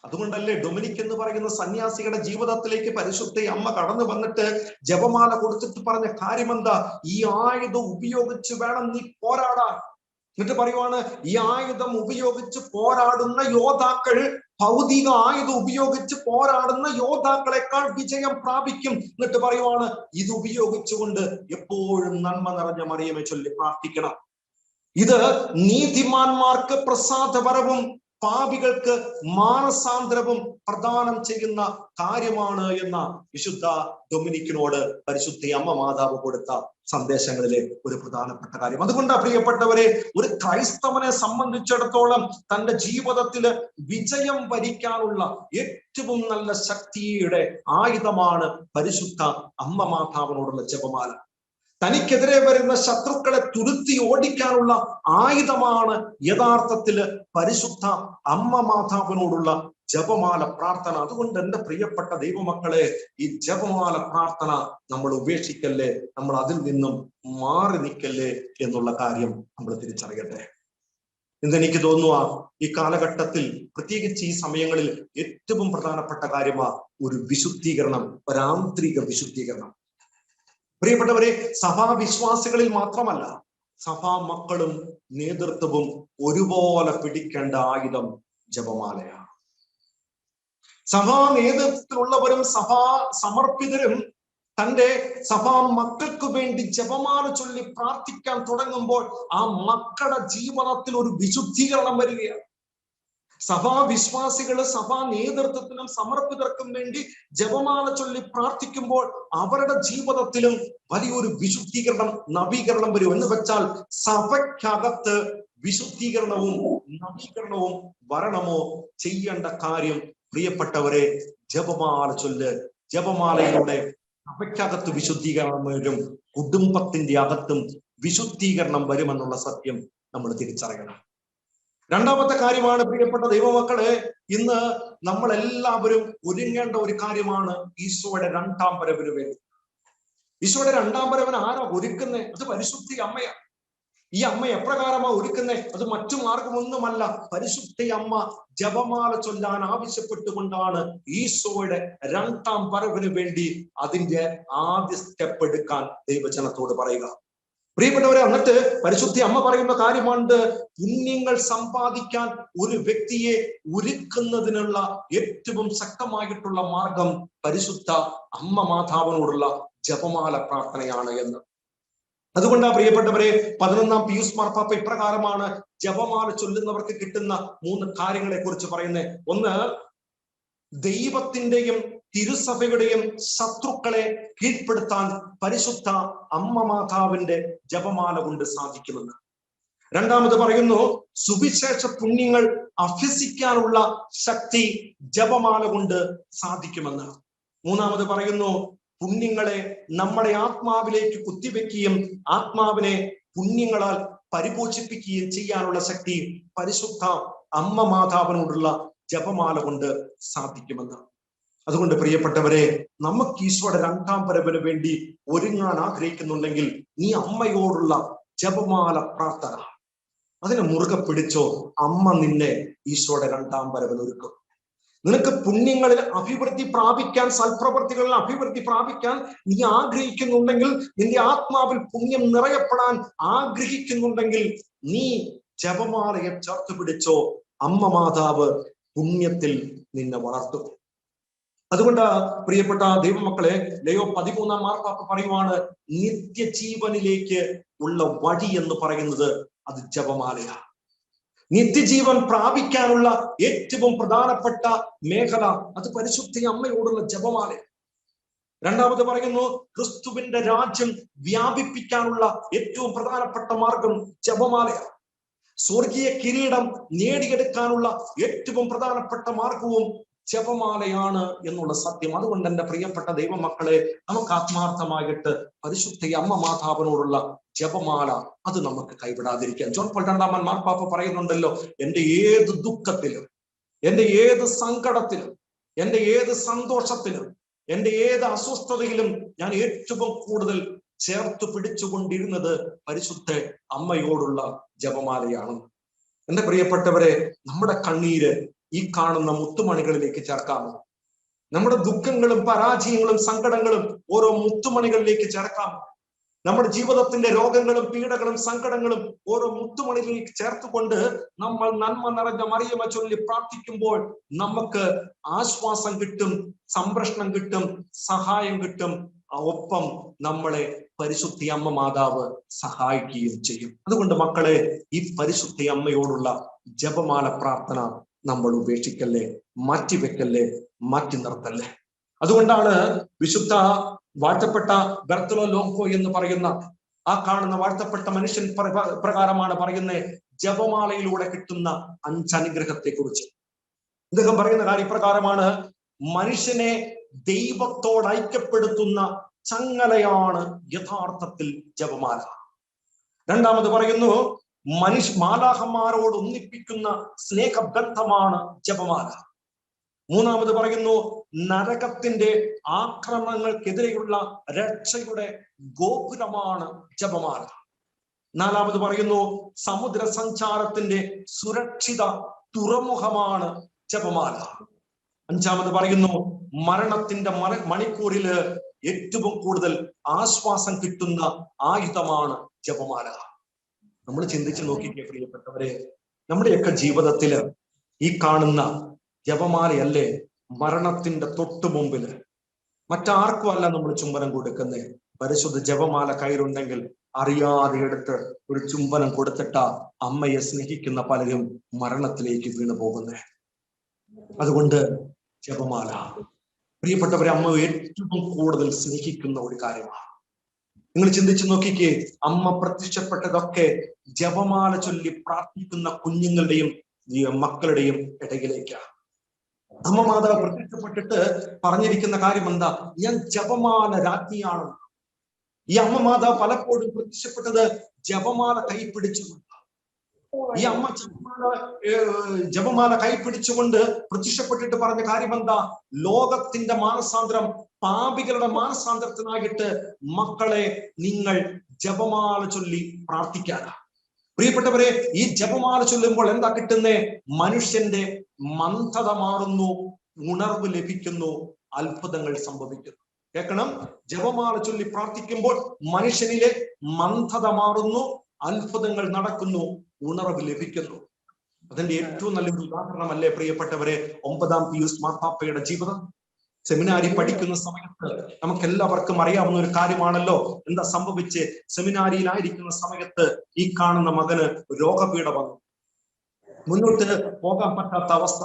A: അതുകൊണ്ടല്ലേ ഡൊമിനിക് എന്ന് പറയുന്ന സന്യാസിയുടെ ജീവിതത്തിലേക്ക് പരിശുദ്ധ അമ്മ കടന്നു വന്നിട്ട് ജപമാല കൊടുത്തിട്ട് പറഞ്ഞ കാര്യം എന്താ? ഈ ആയുധം ഉപയോഗിച്ച് വേണം നീ പോരാടാൻ. എന്നിട്ട് പറയുവാണ്, ഈ ആയുധം ഉപയോഗിച്ച് പോരാടുന്ന യോദ്ധാക്കൾ ഭൗതിക ആയുധം ഉപയോഗിച്ച് പോരാടുന്ന യോദ്ധാക്കളെക്കാൾ വിജയം പ്രാപിക്കും. എന്നിട്ട് പറയുവാണ്, ഇത് ഉപയോഗിച്ചുകൊണ്ട് എപ്പോഴും നന്മ നിറഞ്ഞ മറിയമേ ചൊല്ലി പ്രാർത്ഥിക്കണം. ഇത് നീതിമാന്മാർക്ക് പ്രസാദപരവും പാപികൾക്ക് മാനസാന്തരവും പ്രദാനം ചെയ്യുന്ന കാര്യമാണ് എന്ന വിശുദ്ധ ഡൊമിനിക്കിനോട് പരിശുദ്ധ അമ്മ മാതാവ് കൊടുത്ത സന്ദേശങ്ങളിലെ ഒരു പ്രധാനപ്പെട്ട കാര്യം. അതുകൊണ്ട് പ്രിയപ്പെട്ടവരെ, ഒരു ക്രൈസ്തവനെ സംബന്ധിച്ചിടത്തോളം തന്റെ ജീവിതത്തിൽ വിജയം വരിക്കാനുള്ള ഏറ്റവും നല്ല ശക്തിയുടെ ആയുധമാണ് പരിശുദ്ധ അമ്മ മാതാവിനോടുള്ള ജപമാല. തനിക്കെതിരെ വരുന്ന ശത്രുക്കളെ തുരുത്തി ഓടിക്കാനുള്ള ആയുധമാണ് യഥാർത്ഥത്തില് പരിശുദ്ധ അമ്മ മാതാവിനോടുള്ള ജപമാല പ്രാർത്ഥന. അതുകൊണ്ട് എന്റെ പ്രിയപ്പെട്ട ദൈവമക്കളെ, ഈ ജപമാല പ്രാർത്ഥന നമ്മൾ ഉപേക്ഷിക്കല്ലേ, നമ്മൾ അതിൽ നിന്നും മാറി നിൽക്കല്ലേ എന്നുള്ള കാര്യം നമ്മൾ തിരിച്ചറിയട്ടെ. ഇന്നെനിക്ക് തോന്നുക ഈ കാലഘട്ടത്തിൽ പ്രത്യേകിച്ച് ഈ സമയങ്ങളിൽ ഏറ്റവും പ്രധാനപ്പെട്ട കാര്യമാണ് ഒരു വിശുദ്ധീകരണം, ഒരു ആന്തരിക വിശുദ്ധീകരണം. പ്രിയപ്പെട്ടവരെ, സഭാവിശ്വാസികളിൽ മാത്രമല്ല, സഭാ മക്കളും നേതൃത്വവും ഒരുപോലെ പിടിക്കേണ്ട ആയുധം ജപമാലയാണ്. സഭാ നേതൃത്വത്തിലുള്ളവരും സഭാ സമർപ്പിതരും തന്റെ സഭാ മക്കൾക്ക് വേണ്ടി ജപമാല ചൊല്ലി പ്രാർത്ഥിക്കാൻ തുടങ്ങുമ്പോൾ ആ മക്കളുടെ ജീവിതത്തിൽ ഒരു വിശുദ്ധീകരണം വരികയാണ്. സഭാവിശ്വാസികള് സഭാ നേതൃത്വത്തിനും സമർപ്പിതർക്കും വേണ്ടി ജപമാല ചൊല്ലി പ്രാർത്ഥിക്കുമ്പോൾ അവരുടെ ജീവിതത്തിലും വലിയൊരു വിശുദ്ധീകരണം, നവീകരണം വരും. എന്ന് വെച്ചാൽ സഭയ്ക്കകത്ത് വിശുദ്ധീകരണവും നവീകരണവും വരണമോ ചെയ്യേണ്ട കാര്യം പ്രിയപ്പെട്ടവരെ ജപമാല ചൊല്ല്. ജപമാലയിലൂടെ സഭയ്ക്കകത്ത് വിശുദ്ധീകരണം വരും, കുടുംബത്തിന്റെ അകത്തും വിശുദ്ധീകരണം വരുമെന്നുള്ള സത്യം നമ്മൾ തിരിച്ചറിയണം. രണ്ടാമത്തെ കാര്യമാണ് പ്രിയപ്പെട്ട ദൈവമക്കളെ, ഇന്ന് നമ്മളെല്ലാവരും ഒരുങ്ങേണ്ട ഒരു കാര്യമാണ് ഈശോയുടെ രണ്ടാം വരവിന് വേണ്ടി. ഈശോയുടെ രണ്ടാം വരവിന് ആരാ ഒരുക്കുന്നേ? അത് പരിശുദ്ധ അമ്മയാണ്. ഈ അമ്മ എപ്രകാരമാണ് ഒരുക്കുന്നേ? അത് മറ്റു മാർഗമൊന്നുമല്ല. പരിശുദ്ധ അമ്മ ജപമാല ചൊല്ലാൻ ആവശ്യപ്പെട്ടുകൊണ്ടാണ് ഈശോയുടെ രണ്ടാം വരവിന് വേണ്ടി അതിന്റെ ആദ്യ സ്റ്റെപ്പ് എടുക്കാൻ ദൈവജനത്തോട് പറയുക. പ്രിയപ്പെട്ടവരെ, എന്നിട്ട് പരിശുദ്ധി അമ്മ പറയുന്ന കാര്യമാണ്, പുണ്യങ്ങൾ സമ്പാദിക്കാൻ ഒരു വ്യക്തിയെ ഒരുക്കുന്നതിനുള്ള ഏറ്റവും ശക്തമായിട്ടുള്ള മാർഗം പരിശുദ്ധ അമ്മ മാതാവിനോടുള്ള ജപമാല പ്രാർത്ഥനയാണ് എന്ന്. അതുകൊണ്ടാ പ്രിയപ്പെട്ടവരെ, 11-ാം പീയൂസ് മാർപ്പാപ്പ ഇപ്രകാരമാണ് ജപമാല ചൊല്ലുന്നവർക്ക് കിട്ടുന്ന 3 കാര്യങ്ങളെ കുറിച്ച് പറയുന്നത്. ഒന്ന്, ദൈവത്തിന്റെയും തിരുസഭയുടെയും ശത്രുക്കളെ കീഴ്പ്പെടുത്താൻ പരിശുദ്ധ അമ്മ മാതാവിന്റെ ജപമാല കൊണ്ട് സാധിക്കുമെന്ന്. രണ്ടാമത് പറയുന്നു, സുവിശേഷ പുണ്യങ്ങൾ അഭ്യസിക്കാനുള്ള ശക്തി ജപമാല കൊണ്ട് സാധിക്കുമെന്ന്. മൂന്നാമത് പറയുന്നു, പുണ്യങ്ങളെ നമ്മുടെ ആത്മാവിലേക്ക് കുത്തിവെക്കുകയും ആത്മാവിനെ പുണ്യങ്ങളാൽ പരിപോഷിപ്പിക്കുകയും ചെയ്യാനുള്ള ശക്തി പരിശുദ്ധ അമ്മ മാതാവിനോടുള്ള ജപമാല കൊണ്ട് സാധിക്കുമെന്ന്. അതുകൊണ്ട് പ്രിയപ്പെട്ടവരെ, നമുക്ക് ഈശോയുടെ 2ാം വരവിന് വേണ്ടി ഒരുങ്ങാൻ ആഗ്രഹിക്കുന്നുണ്ടെങ്കിൽ നീ അമ്മയോടുള്ള ജപമാല പ്രാർത്ഥന അതിനെ മുറുകെ പിടിച്ചോ. അമ്മ നിന്നെ ഈശോയുടെ 2ാം വരവിന് ഒരുക്കും. നിനക്ക് പുണ്യങ്ങളിൽ അഭിവൃദ്ധി പ്രാപിക്കാൻ, സൽപ്രവർത്തികളിൽ അഭിവൃദ്ധി പ്രാപിക്കാൻ നീ ആഗ്രഹിക്കുന്നുണ്ടെങ്കിൽ, നിന്റെ ആത്മാവിൽ പുണ്യം നിറയപ്പെടാൻ ആഗ്രഹിക്കുന്നുണ്ടെങ്കിൽ നീ ജപമാലയെ ചേർത്ത് പിടിച്ചോ. അമ്മ മാതാവ് പുണ്യത്തിൽ നിന്നെ വളർത്തും. അതുകൊണ്ട് പ്രിയപ്പെട്ട ദൈവമക്കളെ, ലയോ 13-ാം മാർപ്പാപ്പ പറയുവാണ്, നിത്യജീവനിലേക്ക് ഉള്ള വഴി എന്ന് പറയുന്നത് അത് ജപമാലയാണ്. നിത്യജീവൻ പ്രാപിക്കാനുള്ള ഏറ്റവും പ്രധാനപ്പെട്ട മേഖല അത് പരിശുദ്ധ അമ്മയോടുള്ള ജപമാല. രണ്ടാമത് പറയുന്നു, ക്രിസ്തുവിന്റെ രാജ്യം വ്യാപിപ്പിക്കാനുള്ള ഏറ്റവും പ്രധാനപ്പെട്ട മാർഗം ജപമാലയാണ്. സ്വർഗീയ കിരീടം നേടിയെടുക്കാനുള്ള ഏറ്റവും പ്രധാനപ്പെട്ട മാർഗവും ജപമാലയാണ് എന്നുള്ള സത്യം. അതുകൊണ്ട് എന്റെ പ്രിയപ്പെട്ട ദൈവമക്കളെ, നമുക്ക് ആത്മാർത്ഥമായിട്ട് പരിശുദ്ധ അമ്മ മാതാവിനോടുള്ള ജപമാല അത് നമുക്ക് കൈവിടാതിരിക്കാം. ജോൺ പോൾ രണ്ടാമൻ മാർപ്പാപ്പ പറയുന്നുണ്ടല്ലോ, എന്റെ ഏത് ദുഃഖത്തിലും, എന്റെ ഏത് സങ്കടത്തിലും, എന്റെ ഏത് സന്തോഷത്തിലും, എന്റെ ഏത് അസ്വസ്ഥതയിലും ഞാൻ ഏറ്റവും കൂടുതൽ ചേർത്ത് പിടിച്ചുകൊണ്ടിരുന്നത് പരിശുദ്ധ അമ്മയോടുള്ള ജപമാലയാണ്. എന്റെ പ്രിയപ്പെട്ടവരെ, നമ്മുടെ കണ്ണീര് ഈ കാണുന്ന മുത്തുമണികളിലേക്ക് ചേർക്കാമോ? നമ്മുടെ ദുഃഖങ്ങളും പരാജയങ്ങളും സങ്കടങ്ങളും ഓരോ മുത്തുമണികളിലേക്ക് ചേർക്കാമോ? നമ്മുടെ ജീവിതത്തിന്റെ രോഗങ്ങളും പീഡകളും സങ്കടങ്ങളും ഓരോ മുത്തുമണികളിലേക്ക് ചേർത്തുകൊണ്ട് നമ്മൾ നന്മ നിറഞ്ഞ മറിയമ ചൊല്ലി പ്രാർത്ഥിക്കുമ്പോൾ നമുക്ക് ആശ്വാസം കിട്ടും, സംരക്ഷണം കിട്ടും, സഹായം കിട്ടും. ഒപ്പം നമ്മളെ പരിശുദ്ധ അമ്മ മാതാവ് സഹായിക്കുകയും ചെയ്യും. അതുകൊണ്ട് മക്കളെ, ഈ പരിശുദ്ധ അമ്മയോടുള്ള ജപമാല പ്രാർത്ഥന നമ്മൾ ഉപേക്ഷിക്കല്ലേ, മാറ്റിവെക്കല്ലേ, മാറ്റി നിർത്തല്ലേ. അതുകൊണ്ടാണ് വിശുദ്ധ വാഴ്ത്തപ്പെട്ട ബെർത്തലോ ലോങ്കോ എന്ന് പറയുന്ന ആ കാണുന്ന വാഴ്ത്തപ്പെട്ട മനുഷ്യൻ പ്രകാരമാണ് പറയുന്നത് ജപമാലയിലൂടെ കിട്ടുന്ന 5 അനുഗ്രഹത്തെ കുറിച്ച്. അദ്ദേഹം പറയുന്ന കാര്യപ്രകാരമാണ്, മനുഷ്യനെ ദൈവത്തോട് ഐക്യപ്പെടുത്തുന്ന ചങ്ങലയാണ് യഥാർത്ഥത്തിൽ ജപമാല. രണ്ടാമത് പറയുന്നു, മാലാഖമാരോട് ഒന്നിപ്പിക്കുന്ന സ്നേഹബന്ധമാണ് ജപമാല. മൂന്നാമത് പറയുന്നു, നരകത്തിന്റെ ആക്രമണങ്ങൾക്കെതിരെയുള്ള രക്ഷയുടെ ഗോപുരമാണ് ജപമാല. നാലാമത് പറയുന്നു, സമുദ്ര സഞ്ചാരത്തിന്റെ സുരക്ഷിത തുറമുഖമാണ് ജപമാല. അഞ്ചാമത് പറയുന്നു, മരണത്തിന്റെ മണിക്കൂറില് ഏറ്റവും കൂടുതൽ ആശ്വാസം കിട്ടുന്ന ആയുധമാണ് ജപമാല. നമ്മൾ ചിന്തിച്ചു നോക്കിക്കേ പ്രിയപ്പെട്ടവരെ, നമ്മുടെയൊക്കെ ജീവിതത്തില് ഈ കാണുന്ന ജപമാലയല്ലേ മരണത്തിന്റെ തൊട്ടു മുമ്പില്? മറ്റാർക്കും അല്ല നമ്മൾ ചുംബനം കൊടുക്കുന്നേ. പരിശുദ്ധ ജപമാല കയ്യിലുണ്ടെങ്കിൽ അറിയാതെ എടുത്ത് ഒരു ചുംബനം കൊടുത്തിട്ട അമ്മയെ സ്നേഹിക്കുന്ന പലരും മരണത്തിലേക്ക് വീണു പോകുന്നേ. അതുകൊണ്ട് ജപമാല പ്രിയപ്പെട്ടവരെ, അമ്മ ഏറ്റവും കൂടുതൽ സ്നേഹിക്കുന്ന ഒരു കാര്യമാണ്. നിങ്ങൾ ചിന്തിച്ചു നോക്കിക്കേ, അമ്മ പ്രത്യക്ഷപ്പെട്ടതൊക്കെ ജപമാല ചൊല്ലി പ്രാർത്ഥിക്കുന്ന കുഞ്ഞുങ്ങളുടെയും മക്കളുടെയും ഇടയിലേക്കാണ്. അമ്മ മാതാവ് പ്രത്യക്ഷപ്പെട്ടിട്ട് പറഞ്ഞിരിക്കുന്ന കാര്യം എന്താ? ഞാൻ ജപമാല രാജ്ഞിയാണ്. ഈ അമ്മ മാതാവ് പലപ്പോഴും പ്രത്യക്ഷപ്പെട്ടത് ജപമാല കൈപ്പിടിച്ചുകൊണ്ട്. ഈ അമ്മ ജപമാല കൈപ്പിടിച്ചുകൊണ്ട് പ്രത്യക്ഷപ്പെട്ടിട്ട് പറഞ്ഞ കാര്യം എന്താ? ലോകത്തിന്റെ മാനസാന്തരം, പാപികളുടെ മാനസാന്തരത്തിനായിട്ട് മക്കളെ നിങ്ങൾ ജപമാല ചൊല്ലി പ്രാർത്ഥിക്കാനാ. പ്രിയപ്പെട്ടവരെ, ഈ ജപമാല ചൊല്ലുമ്പോൾ എന്താ കിട്ടുന്നേ? മനുഷ്യന്റെ മന്ദത മാറുന്നു, ഉണർവ് ലഭിക്കുന്നു, അത്ഭുതങ്ങൾ സംഭവിക്കുന്നു. കേൾക്കണം, ജപമാല ചൊല്ലി പ്രാർത്ഥിക്കുമ്പോൾ മനുഷ്യനിലെ മന്ദത മാറുന്നു, അത്ഭുതങ്ങൾ നടക്കുന്നു, ഉണർവ് ലഭിക്കുന്നു. അതിന്റെ ഏറ്റവും നല്ലൊരു ഉദാഹരണമല്ലേ പ്രിയപ്പെട്ടവരെ 9-ാം പിയൂസ് മാർപ്പാപ്പയുടെ ജീവിതം. സെമിനാരി പഠിക്കുന്ന സമയത്ത് നമുക്ക് എല്ലാവർക്കും അറിയാവുന്ന ഒരു കാര്യമാണല്ലോ എന്താ സംഭവിച്ച്. സെമിനാരിയിലായിരിക്കുന്ന സമയത്ത് ഈ കാണുന്ന മകന് രോഗപീഠ വന്നു, മുന്നോട്ട് പോകാൻ പറ്റാത്ത അവസ്ഥ.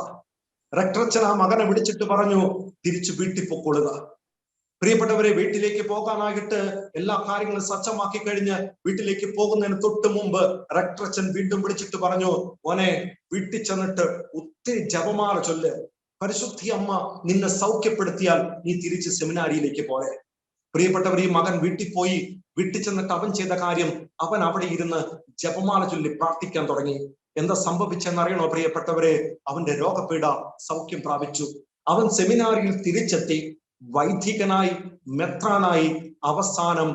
A: റെക്ടറച്ചൻ ആ മകനെ വിളിച്ചിട്ട് പറഞ്ഞു, തിരിച്ചു വീട്ടിൽ പൊക്കൊള്ളുക. പ്രിയപ്പെട്ടവരെ, വീട്ടിലേക്ക് പോകാനായിട്ട് എല്ലാ കാര്യങ്ങളും സജ്ജമാക്കി കഴിഞ്ഞ് വീട്ടിലേക്ക് പോകുന്നതിന് തൊട്ട് മുമ്പ് റെക്ടറച്ചൻ വീണ്ടും വിളിച്ചിട്ട് പറഞ്ഞു, മോനെ, വീട്ടിൽ ചെന്നിട്ട് ഒത്തിരി ജപമാല ചൊല്ല്, പരിശുദ്ധി അമ്മ നിന്നെ സൗഖ്യപ്പെടുത്തിയാൽ നീ തിരിച്ച് സെമിനാരിയിലേക്ക് പോരെ. പ്രിയപ്പെട്ടവർ, ഈ മകൻ വീട്ടിൽ പോയി. വീട്ടിൽ ചെന്നിട്ട് അവൻ ചെയ്ത കാര്യം, അവൻ അവിടെ ഇരുന്ന് ജപമാല ചൊല്ലി പ്രാർത്ഥിക്കാൻ തുടങ്ങി. എന്താ സംഭവിച്ചെന്നറിയണോ പ്രിയപ്പെട്ടവരെ? അവന്റെ രോഗപീഠ സൗഖ്യം പ്രാപിച്ചു. അവൻ സെമിനാരിയിൽ തിരിച്ചെത്തി, വൈദികനായി, മെത്രാനായി, അവസാനം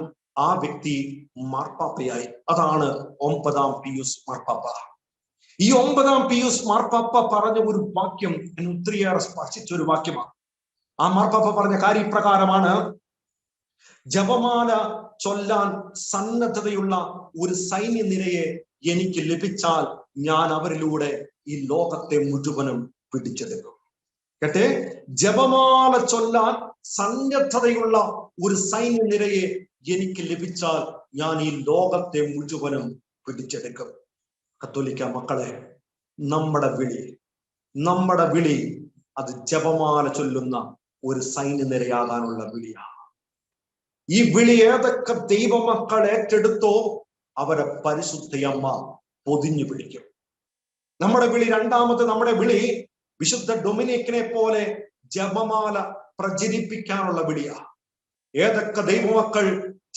A: ആ വ്യക്തി മാർപ്പാപ്പയായി. അതാണ് 9-ാം പിയൂസ് മാർപ്പാപ്പ. ഈ 9-ാം പിയൂസ് മാർപ്പാപ്പ പറഞ്ഞ ഒരു വാക്യം എന്നെ ഒത്തിരിയേറെ സ്പർശിച്ച ഒരു വാക്യമാണ്. ആ മാർപ്പാപ്പ പറഞ്ഞ കാര്യപ്രകാരമാണ്, ജപമാല ചൊല്ലാൻ സന്നദ്ധതയുള്ള ഒരു സൈന്യനിരയെ എനിക്ക് ലഭിച്ചാൽ ഞാൻ അവരിലൂടെ ഈ ലോകത്തെ മുഴുവനും പിടിച്ചെടുക്കും. കേട്ടെ, ജപമാല ചൊല്ലാൻ സന്നദ്ധതയുള്ള ഒരു സൈന്യനിരയെ എനിക്ക് ലഭിച്ചാൽ ഞാൻ ഈ ലോകത്തെ മുഴുവനും പിടിച്ചെടുക്കും. കത്തോലിക്ക മക്കളെ, നമ്മുടെ വിളി അത് ജപമാല ചൊല്ലുന്ന ഒരു സൈന്യനിരയാകാനുള്ള വിളിയാണ്. ഈ വിളി ഏതൊക്കെ ദൈവമക്കൾ ഏറ്റെടുത്തോ അവരെ പരിശുദ്ധയമ്മ പൊതിഞ്ഞു പിടിക്കും. നമ്മുടെ വിളി വിശുദ്ധ ഡൊമിനിക്കിനെ പോലെ ജപമാല പ്രചരിപ്പിക്കാനുള്ള വിളിയാ. ഏതൊക്കെ ദൈവമക്കൾ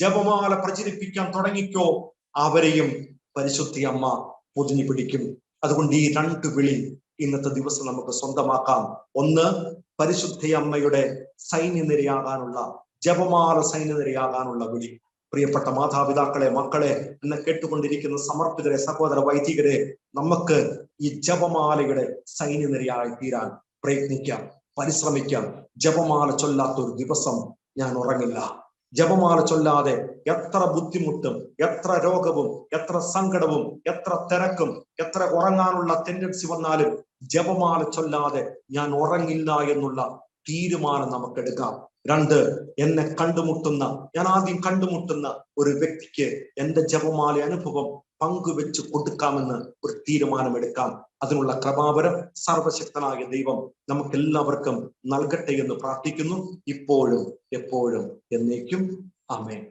A: ജപമാല പ്രചരിപ്പിക്കാൻ തുടങ്ങിക്കോ അവരെയും പരിശുദ്ധയമ്മ പൊതിഞ്ഞു പിടിക്കും. അതുകൊണ്ട് ഈ 2 വിളി ഇന്നത്തെ ദിവസം നമുക്ക് സ്വന്തമാക്കാം. ഒന്ന്, പരിശുദ്ധയമ്മയുടെ സൈന്യനിരയാകാനുള്ള, ജപമാല സൈന്യനിരയാകാനുള്ള വിളി. പ്രിയപ്പെട്ട മാതാപിതാക്കളെ, മക്കളെ, എന്നെ കേട്ടുകൊണ്ടിരിക്കുന്ന സമർപ്പിതരെ, സഹോദര വൈദികരെ, നമുക്ക് ഈ ജപമാലയുടെ സൈന്യനിരയായി തീരാൻ പ്രയത്നിക്കാം, പരിശ്രമിക്കാം. ജപമാല ചൊല്ലാത്ത ഒരു ദിവസം ഞാൻ ഉറങ്ങില്ല. ജപമാല ചൊല്ലാതെ എത്ര ബുദ്ധിമുട്ടും, എത്ര രോഗവും, എത്ര സങ്കടവും, എത്ര തിരക്കും, എത്ര ഉറങ്ങാനുള്ള ടെൻഡൻസി വന്നാലും ജപമാല ചൊല്ലാതെ ഞാൻ ഉറങ്ങില്ല എന്നുള്ള തീരുമാനം നമുക്കെടുക്കാം. 2, ഞാൻ ആദ്യം കണ്ടുമുട്ടുന്ന ഒരു വ്യക്തിക്ക് എന്റെ ജപമാല അനുഭവം പങ്കുവെച്ച് കൊടുക്കാമെന്ന് ഒരു തീരുമാനമെടുക്കാം. അതിനുള്ള കൃപാവരം സർവശക്തനായ ദൈവം നമുക്കെല്ലാവർക്കും നൽകട്ടെ എന്ന് പ്രാർത്ഥിക്കുന്നു. ഇപ്പോഴും എപ്പോഴും എന്നേക്കും. ആമേൻ.